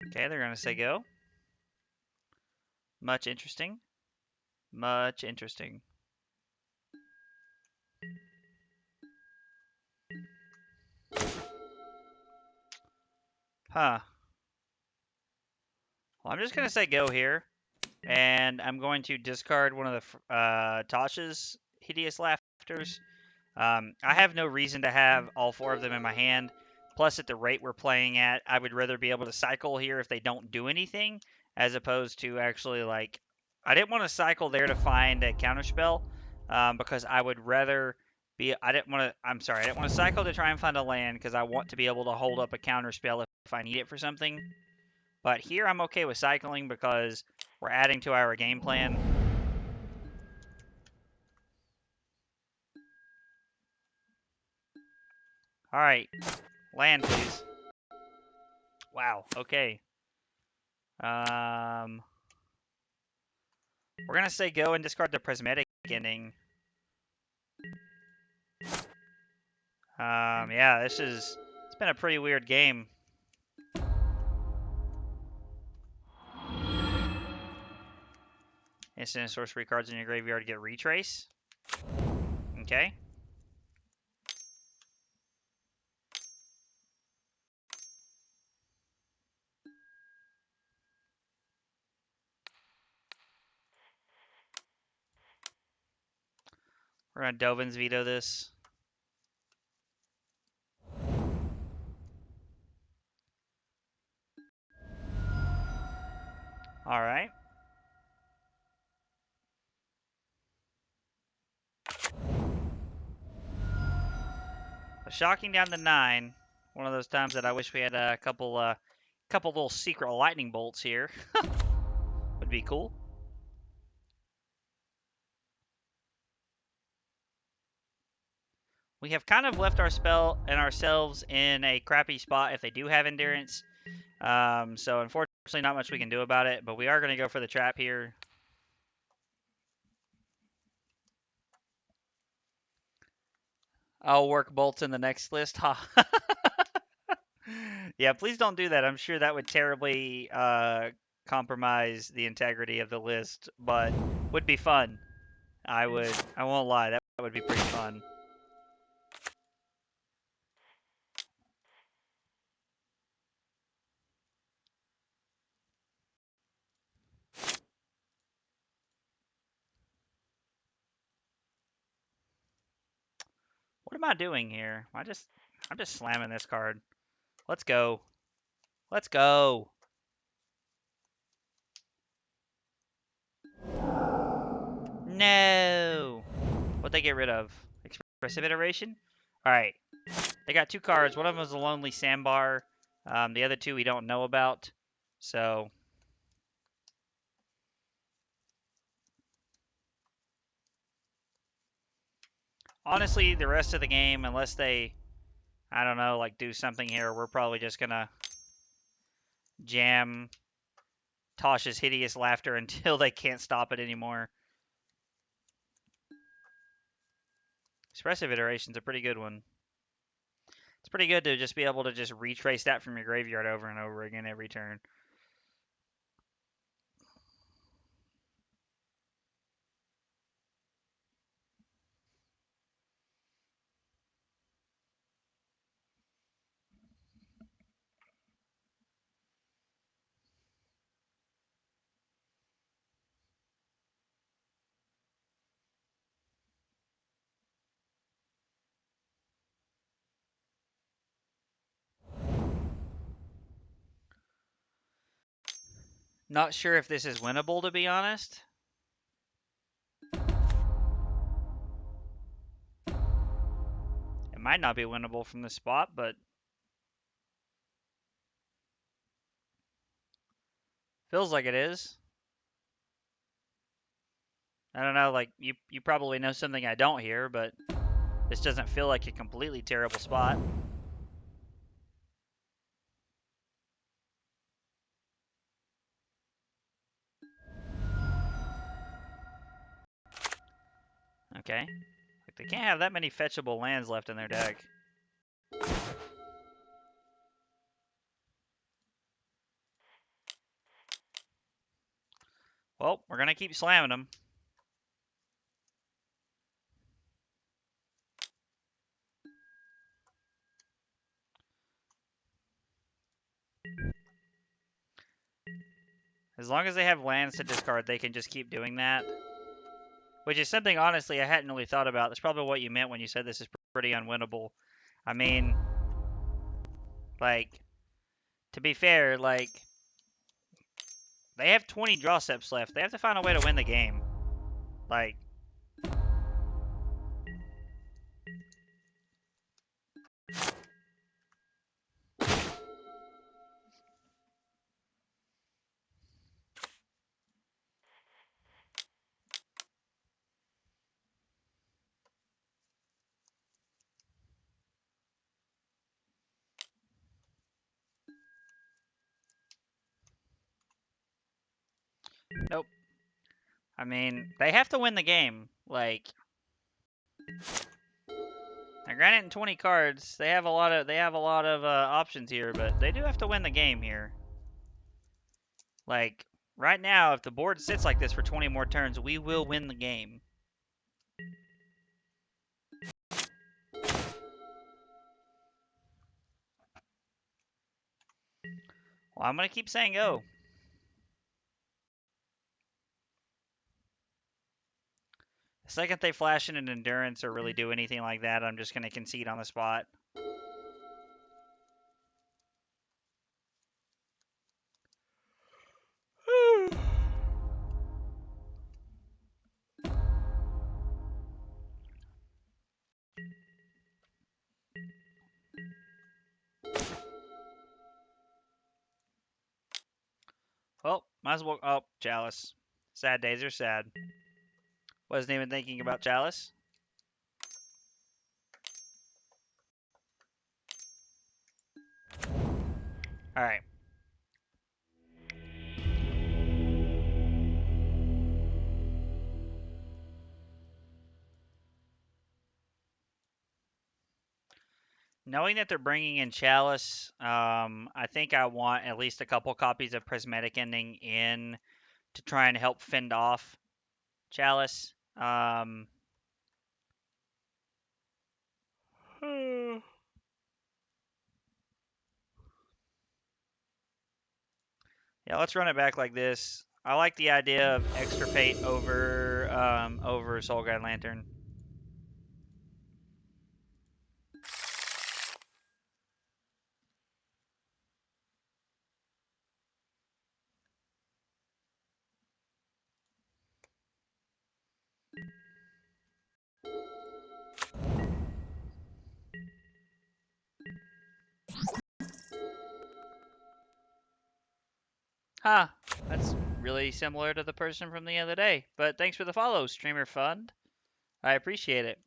Okay, they're going to say go. Much interesting. Much interesting. Huh. Well, I'm just going to say go here. And I'm going to discard one of the Tasha's Hideous Laughters. I have no reason to have all 4 of them in my hand. Plus, at the rate we're playing at, I would rather be able to cycle here if they don't do anything, as opposed to actually, like, I didn't want to cycle there to find a counterspell, because I would rather be, I didn't want to cycle to try and find a land, because I want to be able to hold up a counterspell if I need it for something. But here I'm okay with cycling because we're adding to our game plan. All right, land, please. Wow. Okay. We're gonna say go and discard the Prismatic Ending. Yeah, it's been a pretty weird game. Instant and sorcery cards in your graveyard get retrace. Okay. We're gonna Dovin's Veto this. All right. Shocking down to 9. One of those times that I wish we had a couple little secret lightning bolts here. Would be cool. We have kind of left our spell and ourselves in a crappy spot if they do have endurance. So unfortunately, not much we can do about it, but we are going to go for the trap here. I'll work bolts in the next list. Huh. Yeah, please don't do that. I'm sure that would terribly compromise the integrity of the list, but would be fun. I won't lie, that would be pretty fun. What am I doing here? I'm just slamming this card. Let's go. Let's go. No. What'd they get rid of? Expressive Iteration? Alright. They got 2 cards. One of them is a Lonely Sandbar. The other 2 we don't know about. So. Honestly, the rest of the game, unless they, I don't know, like do something here, we're probably just gonna jam Tasha's Hideous Laughter until they can't stop it anymore. Expressive Iteration's a pretty good one. It's pretty good to just be able to just retrace that from your graveyard over and over again every turn. Not sure if this is winnable, to be honest. It might not be winnable from this spot, but Feels like it is. I don't know, like, you probably know something I don't here, but this doesn't feel like a completely terrible spot. Okay. Like, they can't have that many fetchable lands left in their deck. Well, we're going to keep slamming them. As long as they have lands to discard, they can just keep doing that. Which is something, honestly, I hadn't really thought about. That's probably what you meant when you said this is pretty unwinnable. I mean, like, to be fair, like, they have 20 draw steps left. They have to find a way to win the game. Like, nope. I mean, they have to win the game. Like, now granted, in 20 cards, they have a lot of options here, but they do have to win the game here. Like, right now, if the board sits like this for 20 more turns, we will win the game. Well, I'm going to keep saying go. The second they flash in an endurance or really do anything like that, I'm just going to concede on the spot. Well, might as well. Oh, Chalice. Sad days are sad. Wasn't even thinking about Chalice. Alright. Knowing that they're bringing in Chalice, I think I want at least a couple copies of Prismatic Ending in to try and help fend off Chalice. Yeah, let's run it back like this. I like the idea of Extirpate over Soul Guide Lantern. Huh, that's really similar to the person from the other day. But thanks for the follow, Streamer Fund. I appreciate it.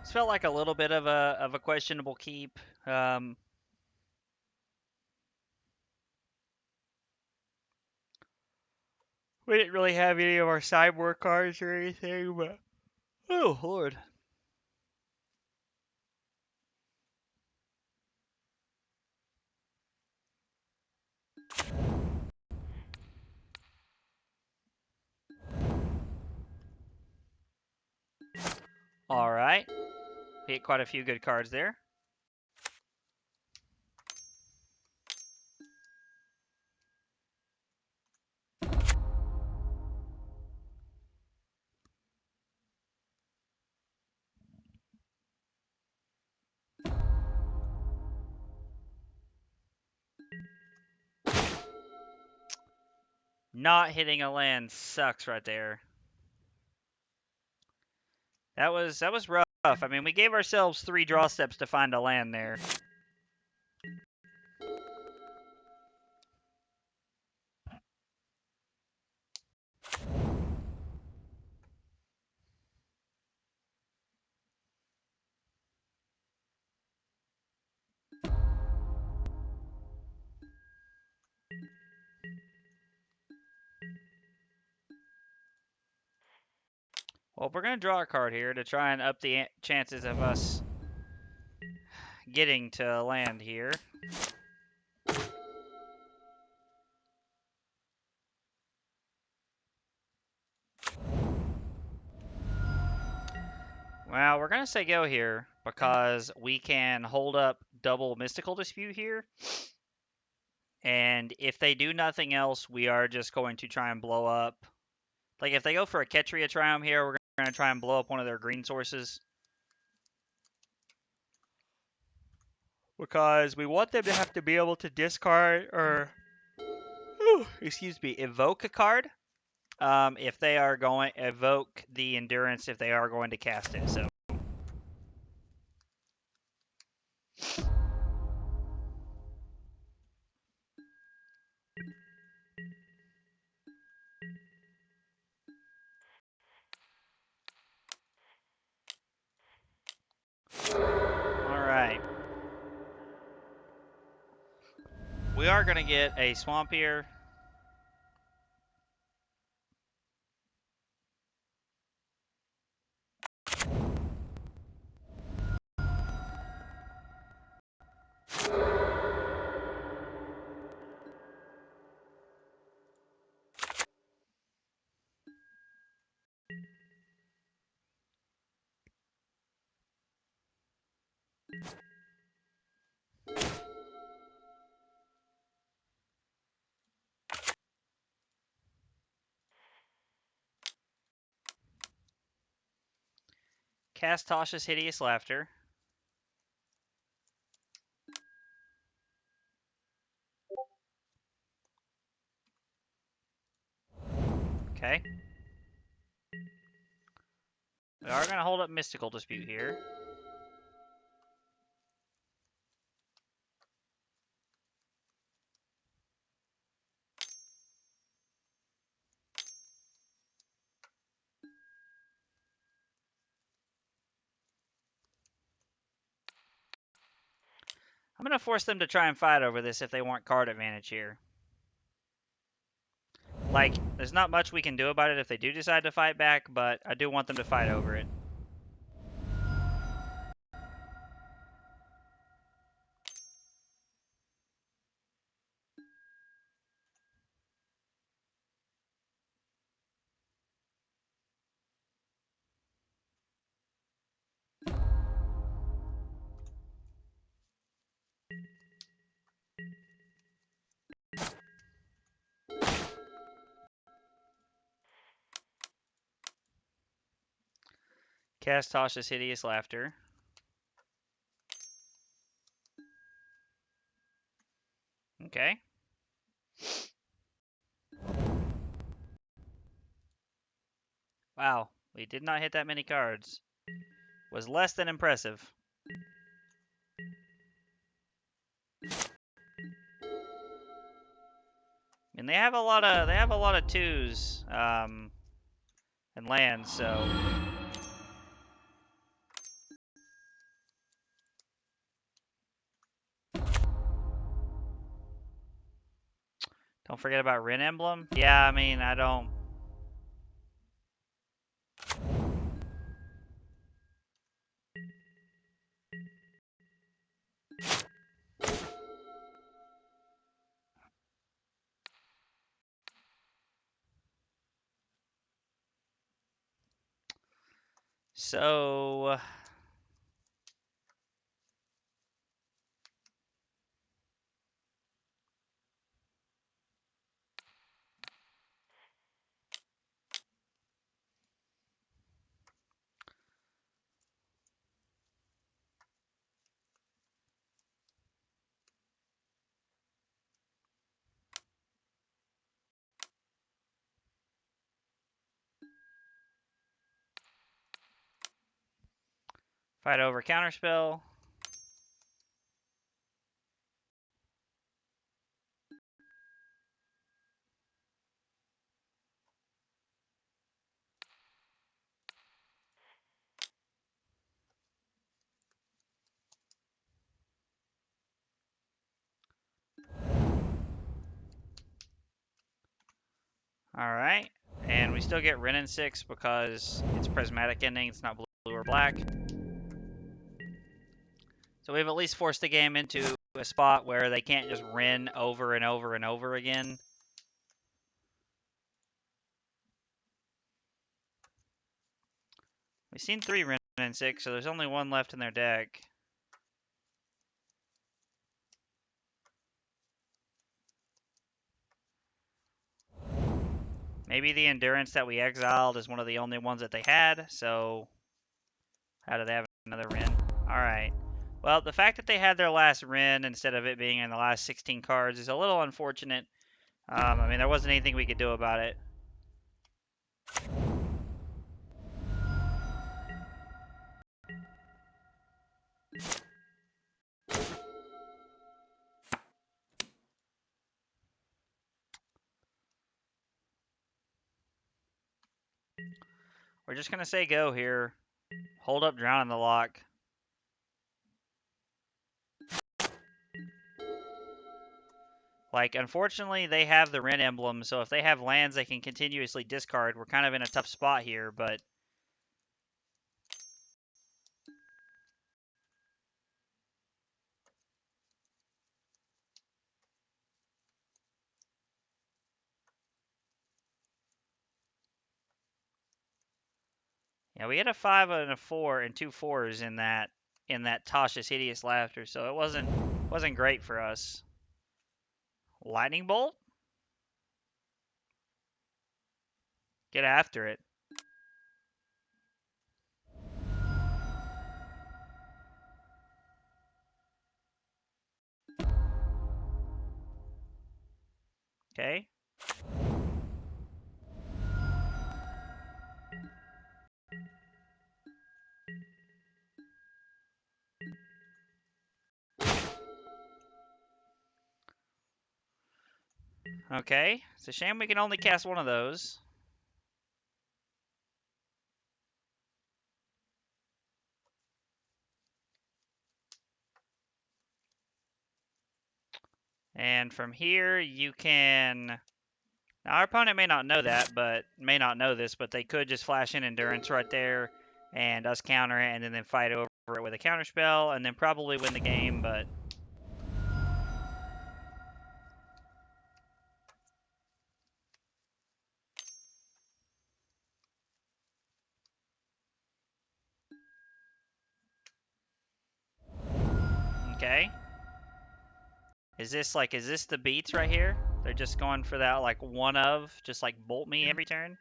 This felt like a little bit of a questionable keep. We didn't really have any of our sideboard cards or anything, but oh lord. All right, we hit quite a few good cards there. Not hitting a land sucks right there. That was rough. I mean, we gave ourselves 3 draw steps to find a land there. Well, we're going to draw a card here to try and up the chances of us getting to land here. Well, we're going to say go here because we can hold up double Mystical Dispute here. And if they do nothing else, we are just going to try and blow up. Like, if they go for a Ketria Triome here, we're going to try and blow up one of their green sources. Because we want them to have to be able to discard or, excuse me, evoke a card. If they are going to evoke the Endurance, if they are going to cast it. So. Alright. We are going to get a swamp here. Cast Tasha's Hideous Laughter. Okay. We are going to hold up Mystical Dispute here. I'm going to force them to try and fight over this if they want card advantage here. Like, there's not much we can do about it if they do decide to fight back, but I do want them to fight over it. Cast Tasha's Hideous Laughter. Okay. Wow, we did not hit that many cards. Was less than impressive. And they have a lot of twos and lands, so don't forget about Rin Emblem. Yeah, I mean, I don't. So Fight over counterspell. Alright, and we still get Wrenn and 6 because it's Prismatic Ending, it's not blue or black. So we've at least forced the game into a spot where they can't just Wrenn over and over and over again. We've seen 3 Wrenn and 6, so there's only one left in their deck. Maybe the Endurance that we exiled is one of the only ones that they had, so how do they have another Wrenn? Alright. Well, the fact that they had their last Wrenn instead of it being in the last 16 cards is a little unfortunate. I mean, there wasn't anything we could do about it. We're just going to say go here. Hold up, drown in the Loch. Like, unfortunately, they have the Wrenn emblem, so if they have lands they can continuously discard, we're kind of in a tough spot here, but... Yeah, we had a 5 and a 4 and 2 4s in that Tasha's Hideous Laughter, so it wasn't great for us. Lightning Bolt? Get after it. Okay. Okay. It's a shame we can only cast one of those. And from here, you can... Now, our opponent may not know that, but may not know this, but they could just flash in Endurance right there and us counter it and then fight over it with a counterspell and then probably win the game, but... Okay. Is this the beats right here? They're just going for that, like, one of, just like bolt me every turn?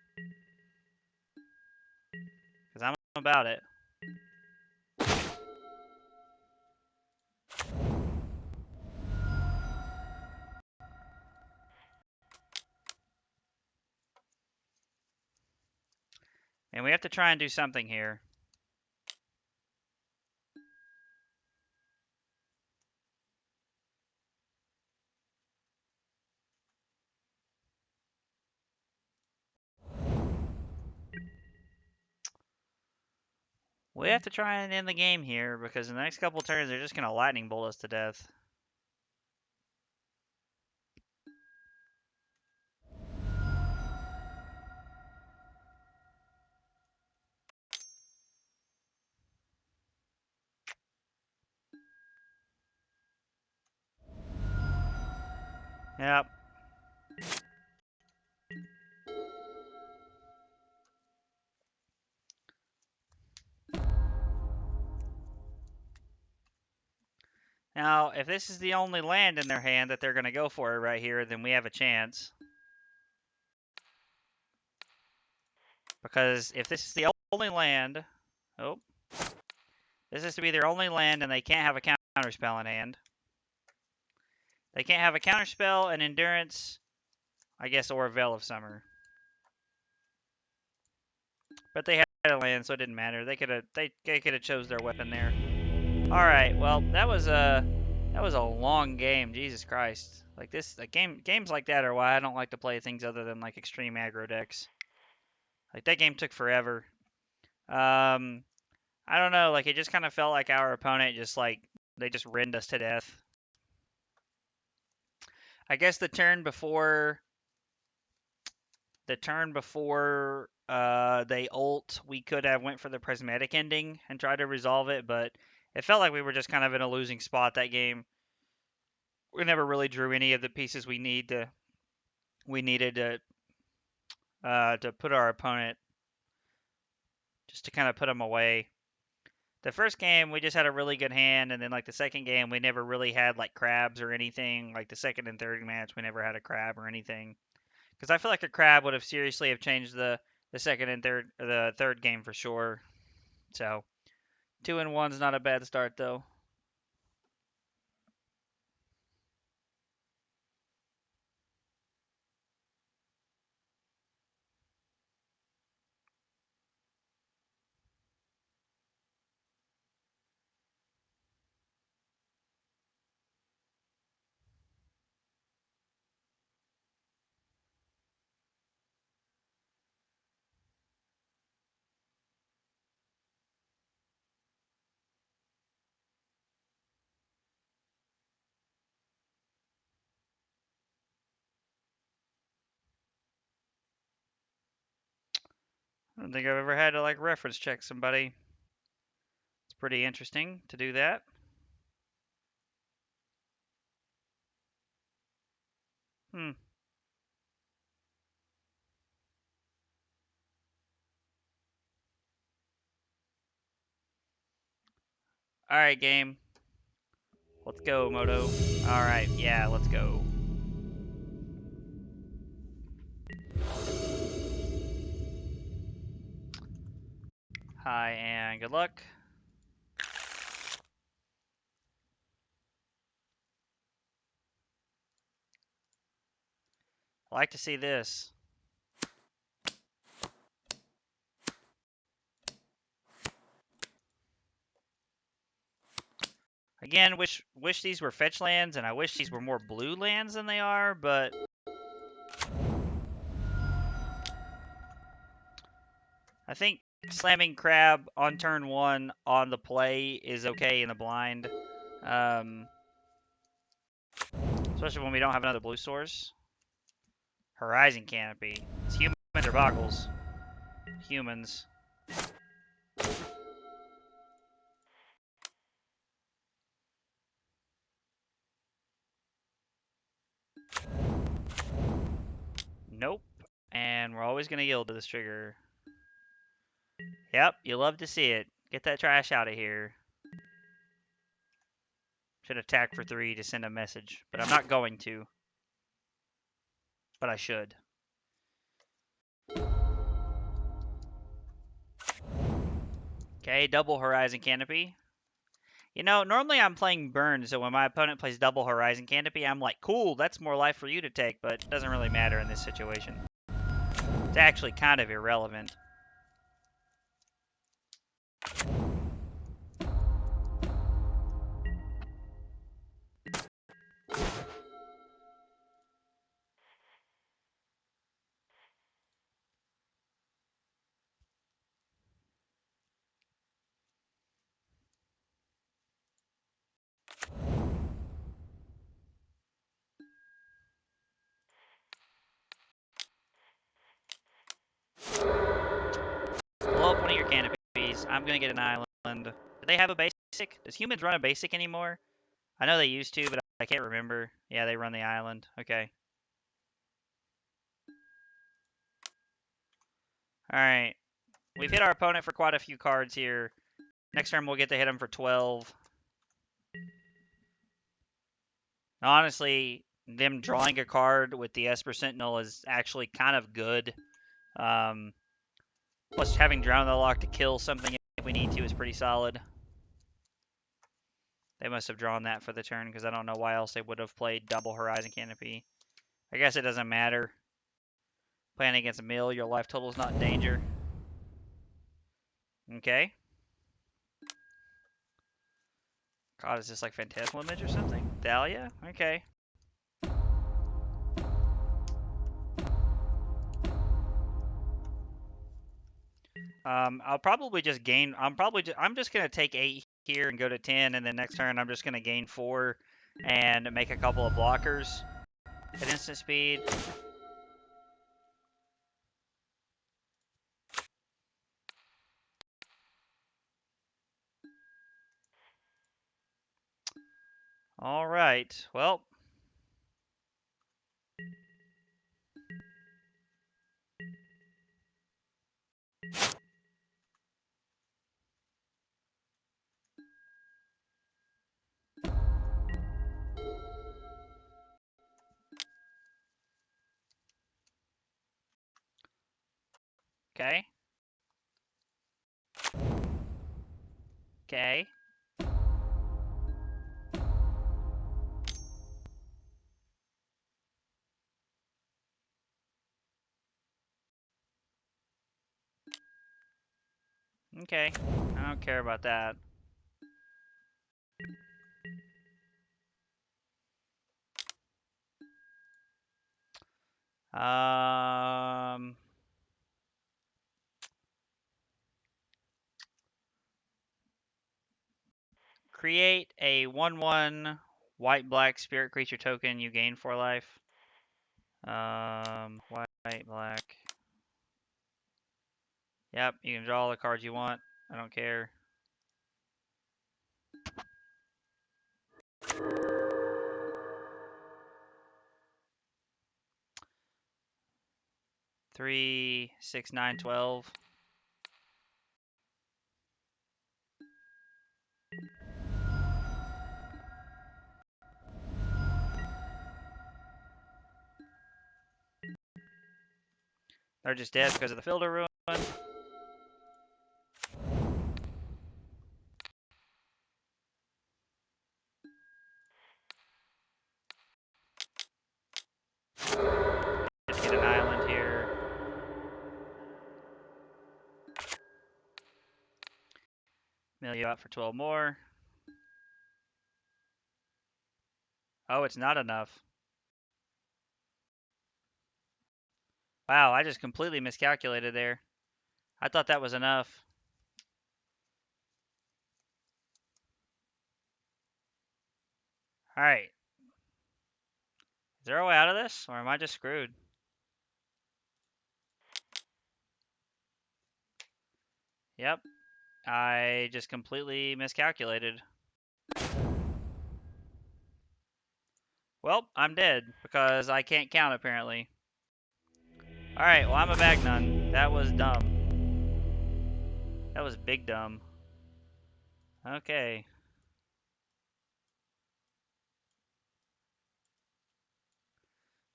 Because I'm about it. And we have to try and do something here. We have to try and end the game here, because in the next couple turns, they're just going to lightning bolt us to death. Yep. Now, if this is the only land in their hand that they're going to go for it right here, then we have a chance. Because if this is the only land... Oh. This is to be their only land, and they can't have a counterspell in hand. They can't have a counterspell, an Endurance, I guess, or a Veil of Summer. But they a land, so it didn't matter. They could have chose their weapon there. All right, well that was a long game. Jesus Christ, like games like that are why I don't like to play things other than like extreme aggro decks. Like that game took forever. I don't know, like it just kind of felt like our opponent they just rinned us to death. I guess the turn before they ult, we could have went for the Prismatic Ending and tried to resolve it, but it felt like we were just kind of in a losing spot that game. We never really drew any of the pieces we needed to put our opponent, just to kind of put them away. The first game we just had a really good hand, and then like the second game we never really had like crabs or anything. Like the second and third match we never had a crab or anything. Because I feel like a crab would have seriously have changed the second and third game for sure. So 2-1's not a bad start though. I don't think I've ever had to like reference check somebody. It's pretty interesting to do that. Hmm. All right, game. Let's go, Moto. All right, yeah, let's go. Hi and good luck. I like to see this. Again, wish these were fetch lands, and I wish these were more blue lands than they are, but I think slamming Crab on turn 1 on the play is okay in the blind. Especially when we don't have another blue source. Horizon Canopy. It's humans or boggles? Humans. Nope. And we're always going to yield to this trigger. Yep, you love to see it. Get that trash out of here. Should attack for 3 to send a message, but I'm not going to. But I should. Okay, double Horizon Canopy. You know, normally I'm playing Burn, so when my opponent plays double Horizon Canopy, I'm like, cool, that's more life for you to take, but it doesn't really matter in this situation. It's actually kind of irrelevant. Blow up one of your canopies. I'm going to get an island. Do they have a basic? Does humans run a basic anymore? I know they used to, but I can't remember. Yeah, they run the island. Okay. Alright. We've hit our opponent for quite a few cards here. Next turn we'll get to hit him for 12. Honestly, them drawing a card with the Esper Sentinel is actually kind of good. Plus, having Drown the Loch to kill something if we need to is pretty solid. They must have drawn that for the turn, because I don't know why else they would have played double Horizon Canopy. I guess it doesn't matter. Playing against a mill, your life total is not in danger. Okay. God, is this like Phantasmal Image or something? Dahlia? Okay. I'll probably just gain. I'm just gonna take 8 here and go to 10, and then next turn I'm just gonna gain 4 and make a couple of blockers at instant speed. All right. Well. Okay. Okay. Okay. I don't care about that. Create a 1/1 white-black spirit creature token. You gain 4 life. White-black. Yep, you can draw all the cards you want. I don't care. Three, 6, 9, 12. They're just dead because of the Fielder Ruin. Let's get an island here. Mill you out for 12 more. Oh, it's not enough. Wow, I just completely miscalculated there. I thought that was enough. Alright. Is there a way out of this? Or am I just screwed? Yep. I just completely miscalculated. Well, I'm dead because I can't count apparently. Alright, well I'm a bag nun. That was dumb. That was big dumb. Okay.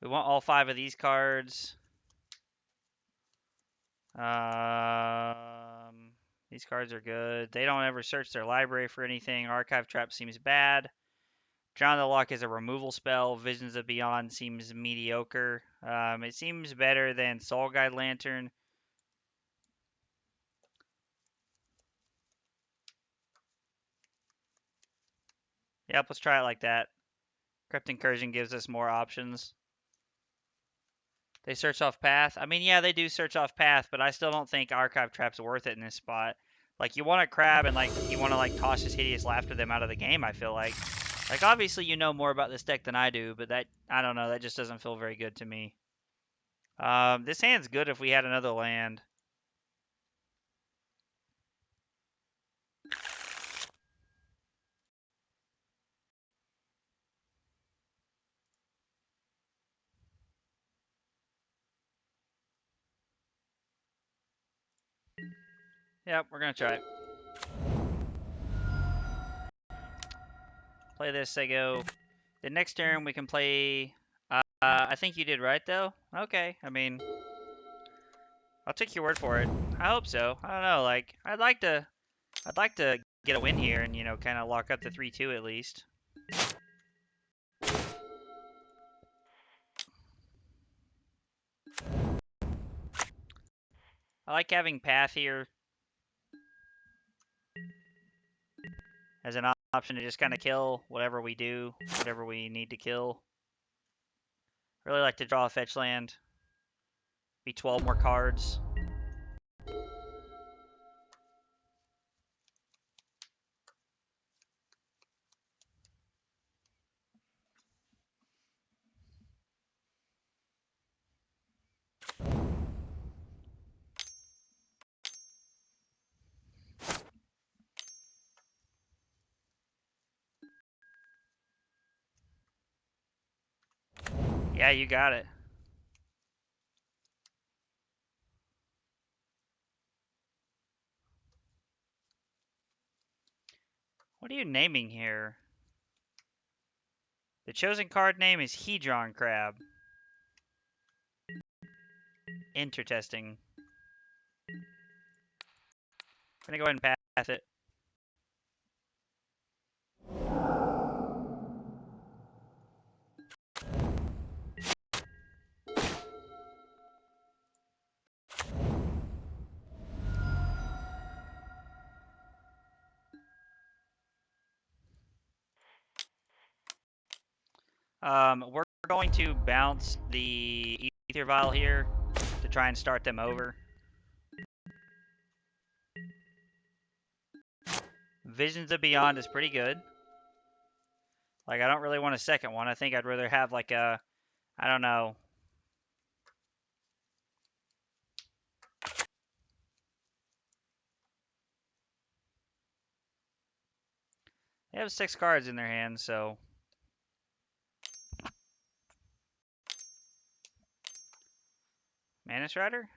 We want all 5 of these cards. These cards are good. They don't ever search their library for anything. Archive Trap seems bad. Drown the Loch is a removal spell. Visions of Beyond seems mediocre. It seems better than Soul Guide Lantern. Yep, let's try it like that. Crypt Incursion gives us more options. They search off path. I mean, yeah, they do search off path, but I still don't think Archive Trap's worth it in this spot. Like, you want a crab and, like, you want to, like, toss this Hideous Laughter them out of the game, I feel like. Like, obviously you know more about this deck than I do, but that, I don't know, that just doesn't feel very good to me. This hand's good if we had another land. Yep, we're going to try it. Play this, they go. The next turn we can play... I think you did right, though. Okay, I mean... I'll take your word for it. I hope so. I don't know, like, I'd like to get a win here and, you know, kind of lock up the 3-2 at least. I like having path here. as an option to just kind of kill whatever we do, whatever we need to kill. Really like to draw a fetch land. Be 12 more cards. Yeah, you got it. What are you naming here? The chosen card name is Hedron Crab. Intertesting. I'm gonna go ahead and pass it. We're going to bounce the Ether Vial here to try and start them over. Visions of Beyond is pretty good. Like, I don't really want a second one. I think I'd rather have, like, a, I don't know. They have 6 cards in their hands, so. Manus Rider?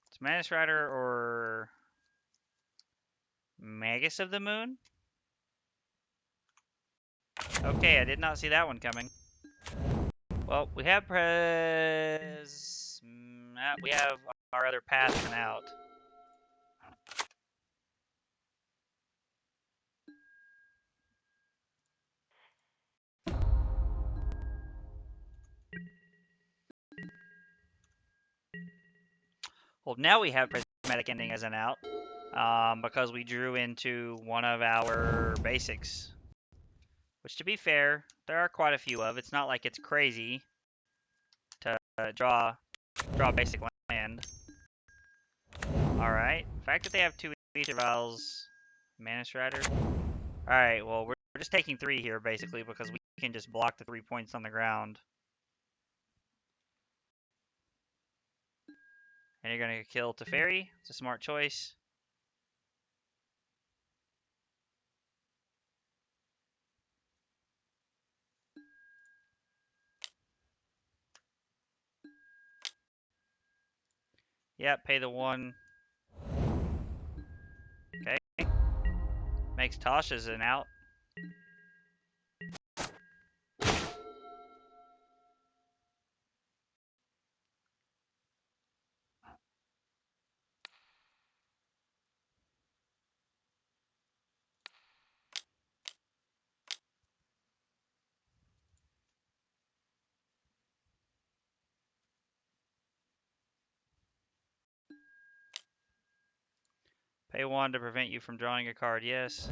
It's Manus Rider or Magus of the Moon? Okay, I did not see that one coming. Well, we have we have our other pathman out. Well, now we have Prismatic Ending as an out, because we drew into one of our basics. Which, to be fair, there are quite a few of. It's not like it's crazy to draw basic land. Alright. The fact that they have 2 Ether Vials, Manus Rider. Alright, well, we're just taking 3 here, basically, because we can just block the 3 points on the ground. And you're going to kill Teferi. It's a smart choice. Yep, pay the 1. Okay. Makes Tasha's an out. Pay 1 to prevent you from drawing a card, yes.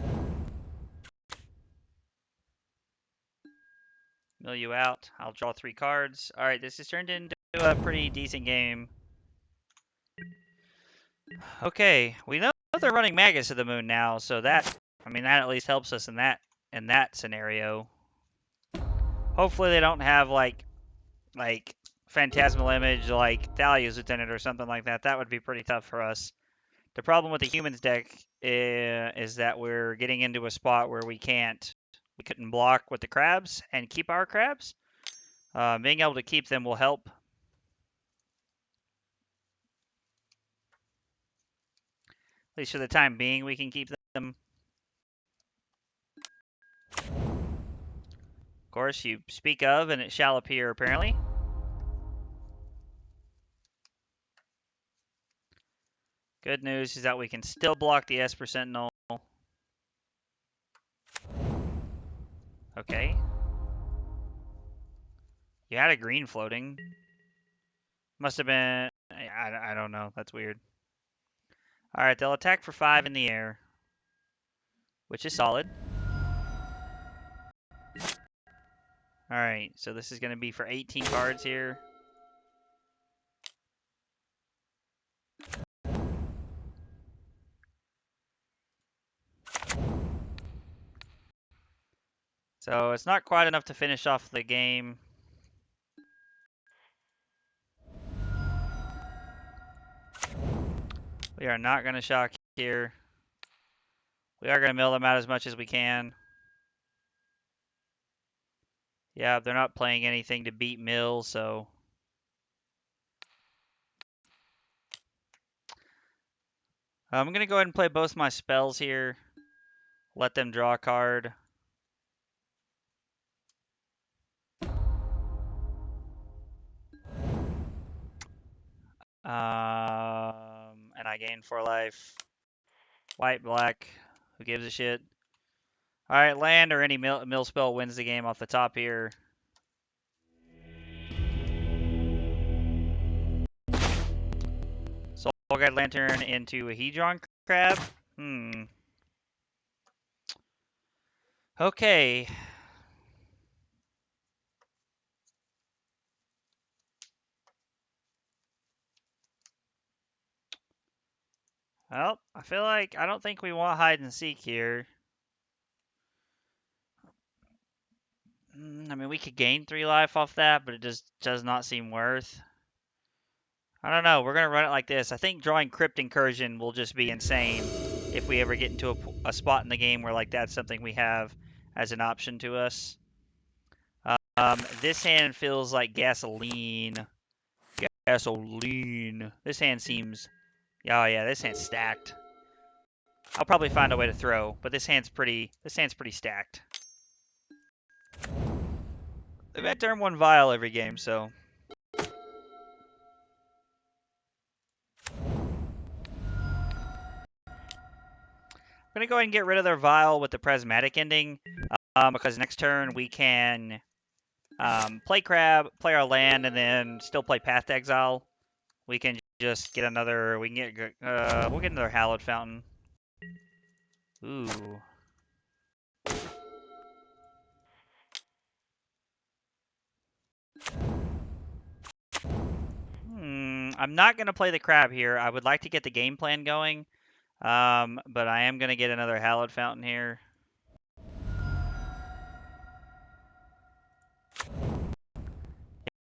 Mill you out. I'll draw 3 cards. Alright, this has turned into a pretty decent game. Okay, we know they're running Magus of the Moon now, so that, I mean, that at least helps us in that scenario. Hopefully they don't have like Phantasmal Image like Thalia's Lieutenant or something like that. That would be pretty tough for us. The problem with the humans deck is that we're getting into a spot where we couldn't block with the crabs and keep our crabs. Being able to keep them will help. At least for the time being, we can keep them. Of course, you speak of, and it shall appear, apparently. Good news is that we can still block the Esper Sentinel. Okay. You had a green floating. Must have been... I don't know. That's weird. Alright, they'll attack for 5 in the air. which is solid. Alright, so this is going to be for 18 cards here. So it's not quite enough to finish off the game. We are not going to shock here. We are going to mill them out as much as we can. Yeah, they're not playing anything to beat mill, so... I'm going to go ahead and play both my spells here. Let them draw a card. And I gain 4 life. White, black. Who gives a shit? Alright, land or any mill spell wins the game off the top here. Soul Guide Lantern into a Hedron Crab. Okay. Well, I feel like I don't think we want hide and seek here. I mean, we could gain 3 life off that, but it just does not seem worth. I don't know. We're going to run it like this. I think drawing Crypt Incursion will just be insane if we ever get into a spot in the game where like that's something we have as an option to us. This hand feels like gasoline. Gasoline. This hand seems... Oh yeah, this hand's stacked. I'll probably find a way to throw, but this hand's pretty stacked. They've had turn 1 Vial every game, so... I'm going to go ahead and get rid of their Vial with the Prismatic Ending, because next turn we can play Crab, play our land, and then still play Path to Exile. We can just get another... we'll get another Hallowed Fountain. Ooh. I'm not going to play the Crab here. I would like to get the game plan going, but I am going to get another Hallowed Fountain here.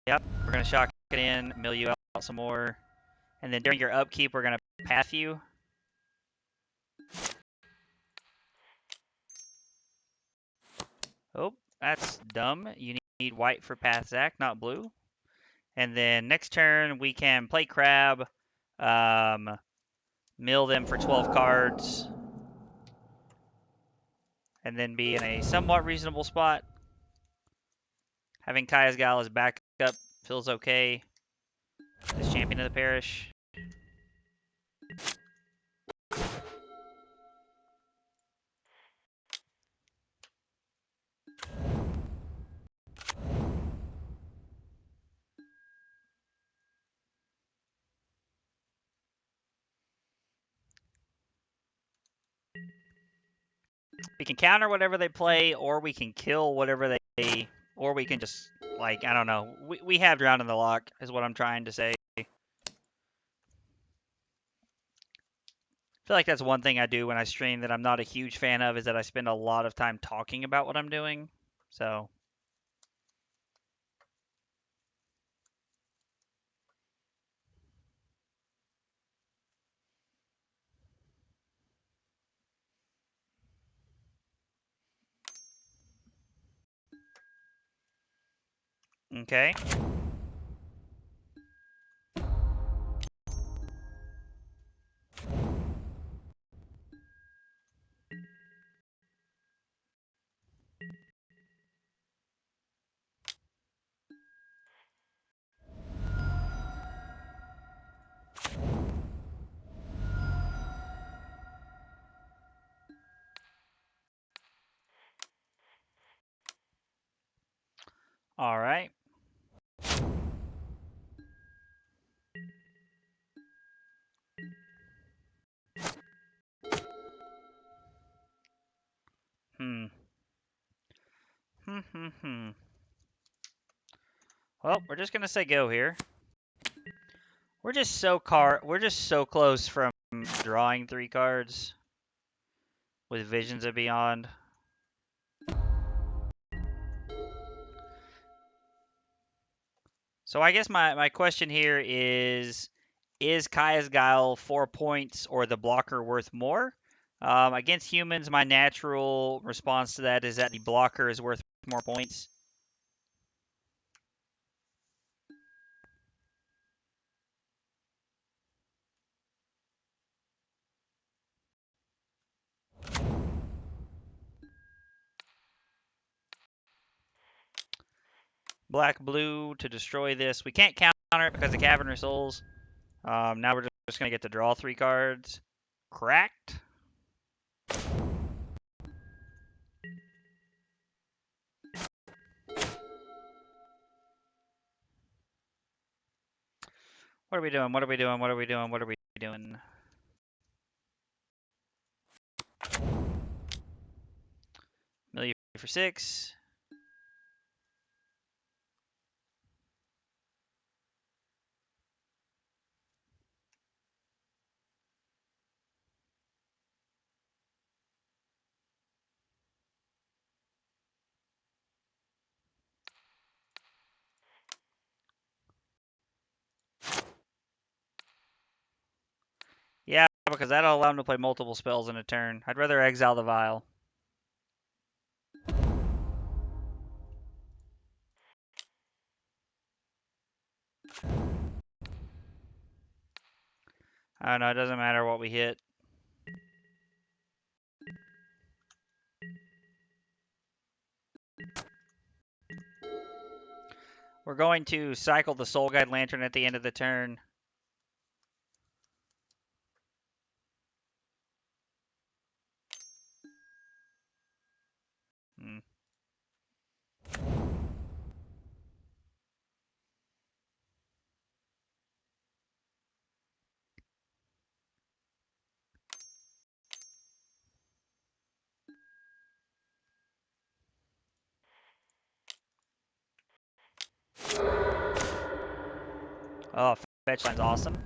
Yep, we're going to shock it in, mill you out some more, and then during your upkeep, we're going to path you. Oh, that's dumb. You need white for Path Zac, not blue. And then next turn, we can play Crab, mill them for 12 cards, and then be in a somewhat reasonable spot. Having Kaya's Guile as backup feels okay. As champion of the parish. We can counter whatever they play, or we can kill whatever they... Or we can just, like, I don't know. We have Drown in the Loch, is what I'm trying to say. I feel like that's one thing I do when I stream that I'm not a huge fan of, is that I spend a lot of time talking about what I'm doing. So... Okay. All right. Well, we're just gonna say go here. We're just so close from drawing 3 cards with Visions of Beyond. So I guess my question here is Kaya's Guile 4 points or the blocker worth more? Against humans, my natural response to that is that the blocker is worth more points. Black, blue to destroy this. We can't counter it because of Cavernous Souls. Now we're just going to get to draw 3 cards. Cracked. What are we doing? What are we doing? What are we doing? What are we doing? Million for 6. Yeah, because that'll allow him to play multiple spells in a turn. I'd rather exile the Vial. I don't know, it doesn't matter what we hit. We're going to cycle the Soul Guide Lantern at the end of the turn. Oh, fetch line's awesome.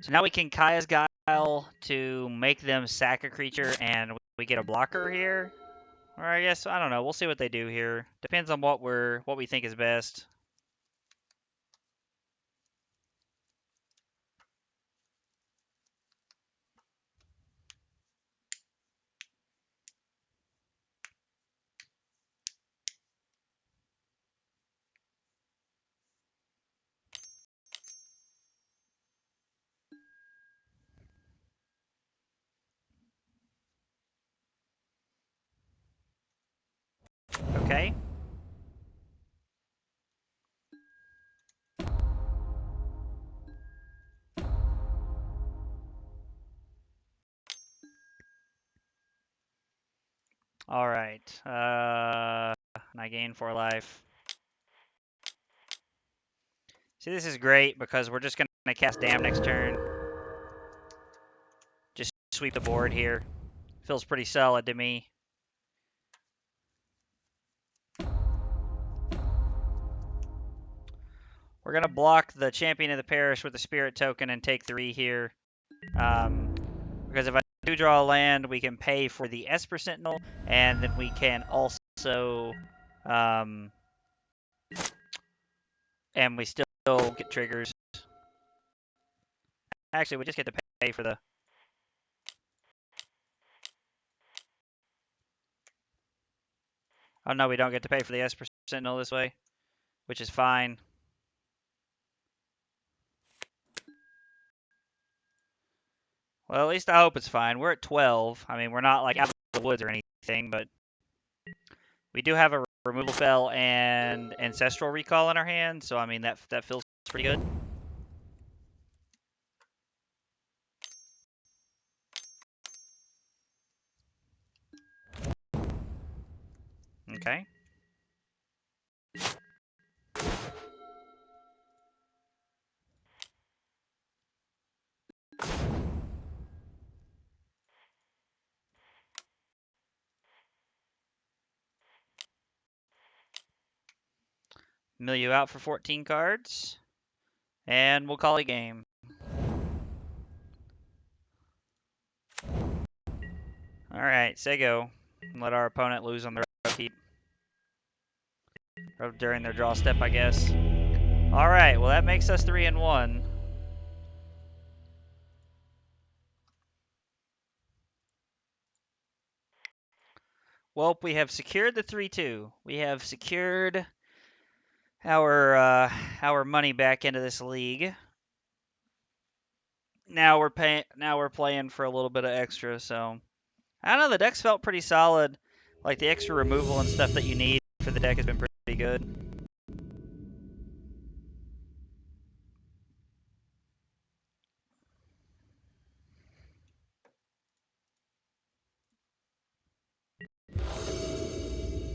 So now we can Kaya's Guile to make them sack a creature, and we get a blocker here. Or I guess I don't know. We'll see what they do here. Depends on what we think is best. Okay. All right. And I gain 4 life. See, this is great because we're just going to cast Damn next turn. Just sweep the board here. Feels pretty solid to me. We're going to block the Champion of the Parish with the Spirit token and take 3 here. Because if I do draw a land, we can pay for the Esper Sentinel, and then we can also... and we still get triggers. Actually, we just get to pay for the... Oh, no, we don't get to pay for the Esper Sentinel this way, which is fine. Well, at least I hope it's fine. We're at 12. I mean, we're not like out of the woods or anything, but we do have a removal spell and Ancestral Recall in our hand, so I mean that feels pretty good. Okay. Mill you out for 14 cards. And we'll call it a game. Alright, say go. Let our opponent lose on their upkeep. Or during their draw step, I guess. Alright, well that makes us 3-1. Well, we have secured the 3-2. We have secured our money back into this league. Now we're playing for a little bit of extra, so I don't know, the deck's felt pretty solid. Like the extra removal and stuff that you need for the deck has been pretty good.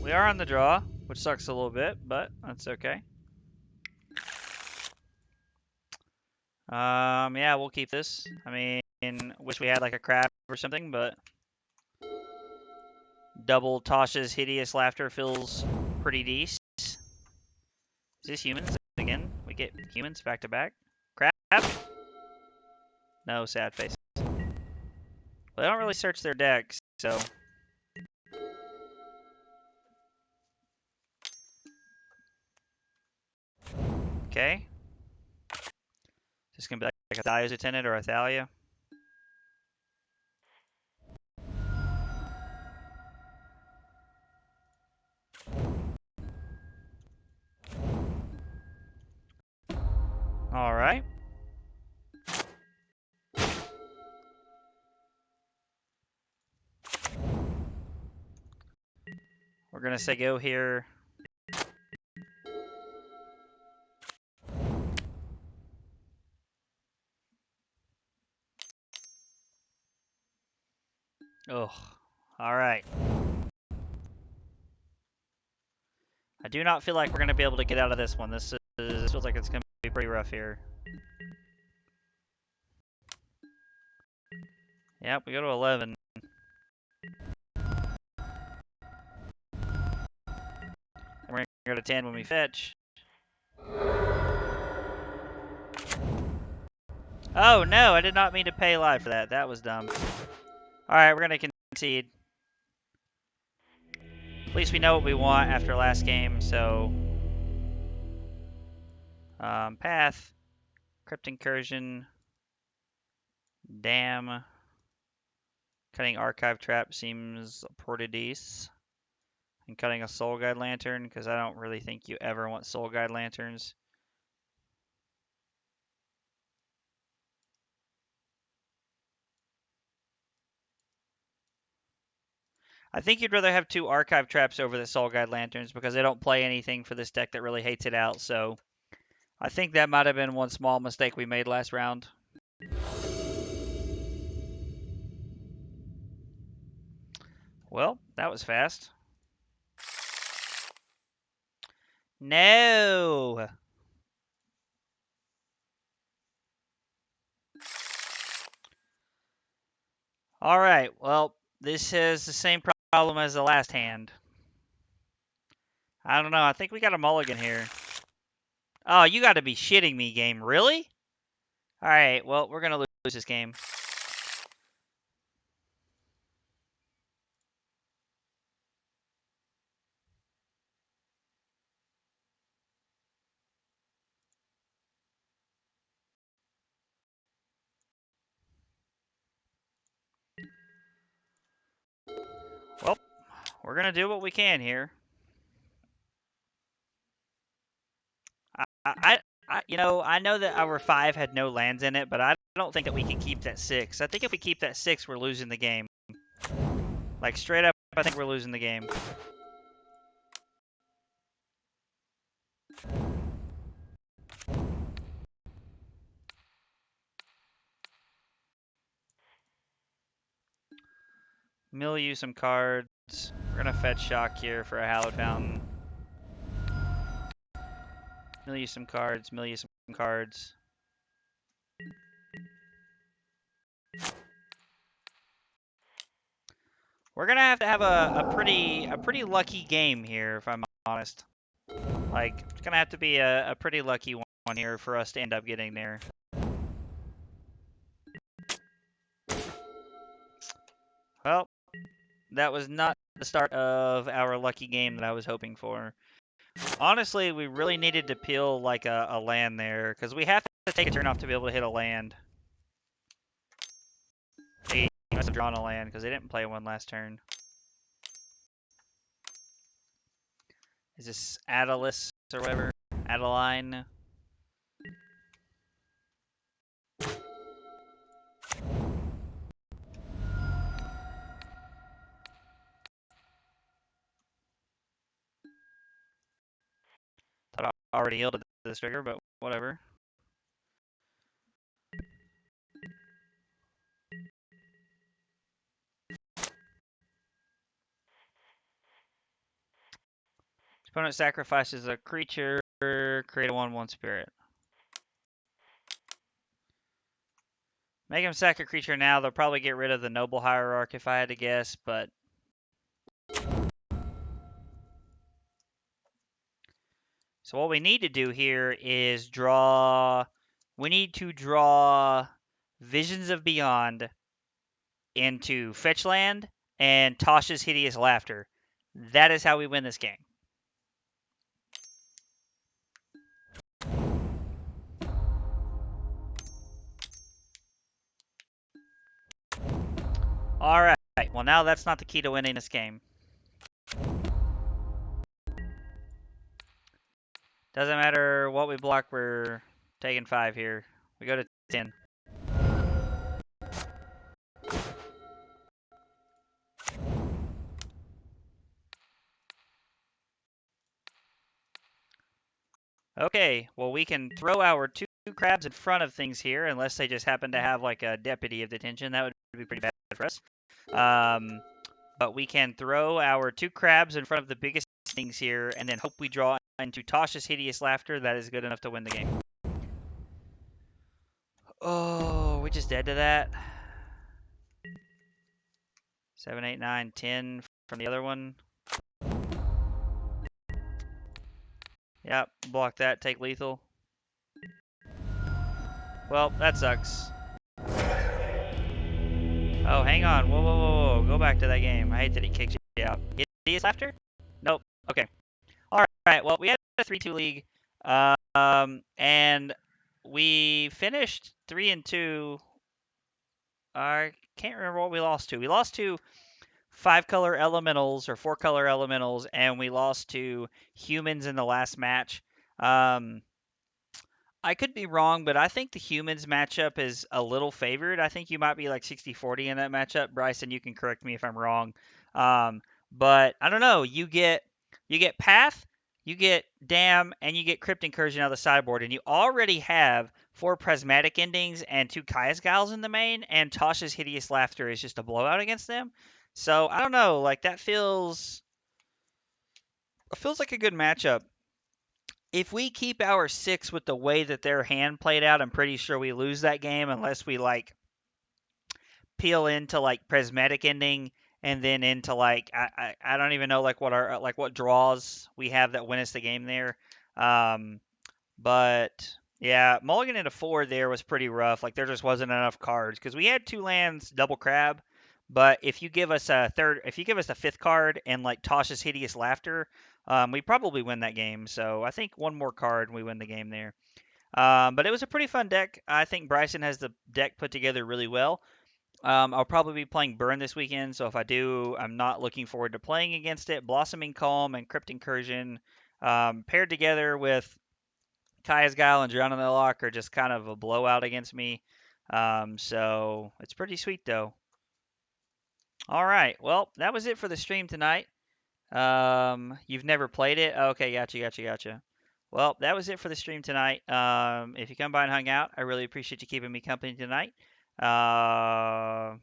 We are on the draw, which sucks a little bit, but that's okay. Yeah, we'll keep this. I mean, wish we had like a crab or something, but double Tasha's Hideous Laughter feels pretty decent. Is this humans again? We get humans back to back. Crab? No, sad face. Well, they don't really search their decks, so. Okay. Is this gonna be like a Thalia's Attendant or a Thalia? Alright. We're gonna say go here. Ugh. Alright. I do not feel like we're gonna be able to get out of this one. This feels like it's gonna be pretty rough here. Yep, we go to 11. And we're gonna go to 10 when we fetch. Oh no, I did not mean to pay live for that. That was dumb. Alright, we're gonna concede. At least we know what we want after last game, so. Path. Crypt Incursion. Dam. Cutting Archive Trap seems pretty decent. And cutting a Soul Guide Lantern, because I don't really think you ever want Soul Guide Lanterns. I think you'd rather have 2 Archive Traps over the Soul Guide Lanterns because they don't play anything for this deck that really hates it out, so I think that might have been one small mistake we made last round. Well, that was fast. No! Alright, well, this is the same problem as the last hand. I don't know, I think we got a mulligan here. Oh, you gotta be shitting me, game. Really? Alright, well, we're gonna lose this game. Well, we're gonna do what we can here. I know that our 5 had no lands in it, but I don't think that we can keep that 6. I think if we keep that 6, we're losing the game. Like, straight up, I think we're losing the game. Mill you some cards. We're gonna fetch Shock here for a Hallowed Fountain. Mill you some cards, mill you some cards. We're gonna have to have a pretty lucky game here, if I'm honest. Like, it's gonna have to be a pretty lucky one here for us to end up getting there. Well, that was not the start of our lucky game that I was hoping for. Honestly, we really needed to peel like a land there, because we have to take a turn off to be able to hit a land. They must have drawn a land because they didn't play one last turn. Is this Adelis or whatever? Adeline? Thought I already yielded this trigger, but whatever. Opponent sacrifices a creature, create a 1/1 spirit. Make him sack a creature now. They'll probably get rid of the Noble Hierarch if I had to guess, but... So what we need to do here is draw... We need to draw Visions of Beyond into Fetch Land and Tasha's Hideous Laughter. That is how we win this game. Alright, well now that's not the key to winning this game. Doesn't matter what we block, we're taking 5 here. We go to 10. Okay, well we can throw our 2 crabs in front of things here, unless they just happen to have like a Deputy of Detention. That would be pretty bad for us. But we can throw our 2 crabs in front of the biggest things here, and then hope we draw into Tasha's Hideous Laughter. That is good enough to win the game. Oh, we're just dead to that. 7, 8, 9, 10 from the other one. Yep, block that, take lethal. Well, that sucks. Oh, hang on. Whoa, whoa, whoa, whoa. Go back to that game. I hate that he kicked you out. Hideous Laughter? Nope. Okay. Alright, well, we had a 3-2 league. And we finished 3-2. I can't remember what we lost to. We lost to 5-color elementals or 4-color elementals, and we lost to humans in the last match. I could be wrong, but I think the humans matchup is a little favored. I think you might be like 60-40 in that matchup. Bryson, you can correct me if I'm wrong. But I don't know. You get Path, you get Dam, and you get Crypt Incursion out of the sideboard, and you already have 4 Prismatic Endings and 2 Kaya's Giles in the main, and Tasha's Hideous Laughter is just a blowout against them. So I don't know. Like that feels like a good matchup. If we keep our 6 with the way that their hand played out, I'm pretty sure we lose that game unless we like peel into like Prismatic Ending and then into like I don't even know like what our like what draws we have that win us the game there. But yeah, mulligan into 4 there was pretty rough. Like there just wasn't enough cards because we had 2 lands, double crab. But if you give us a 5th card and like Tasha's Hideous Laughter, we probably win that game. So I think one more card and we win the game there. But it was a pretty fun deck. I think Bryson has the deck put together really well. I'll probably be playing Burn this weekend, so if I do, I'm not looking forward to playing against it. Blossoming Calm and Crypt Incursion paired together with Kaya's Guile and Drowning the Loch are just kind of a blowout against me. So it's pretty sweet though. All right, well, that was it for the stream tonight. You've never played it? Okay, gotcha. Well, that was it for the stream tonight. If you come by and hung out, I really appreciate you keeping me company tonight. Yeah.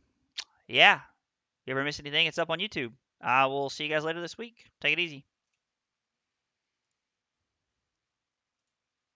You ever miss anything? It's up on YouTube. I will see you guys later this week. Take it easy.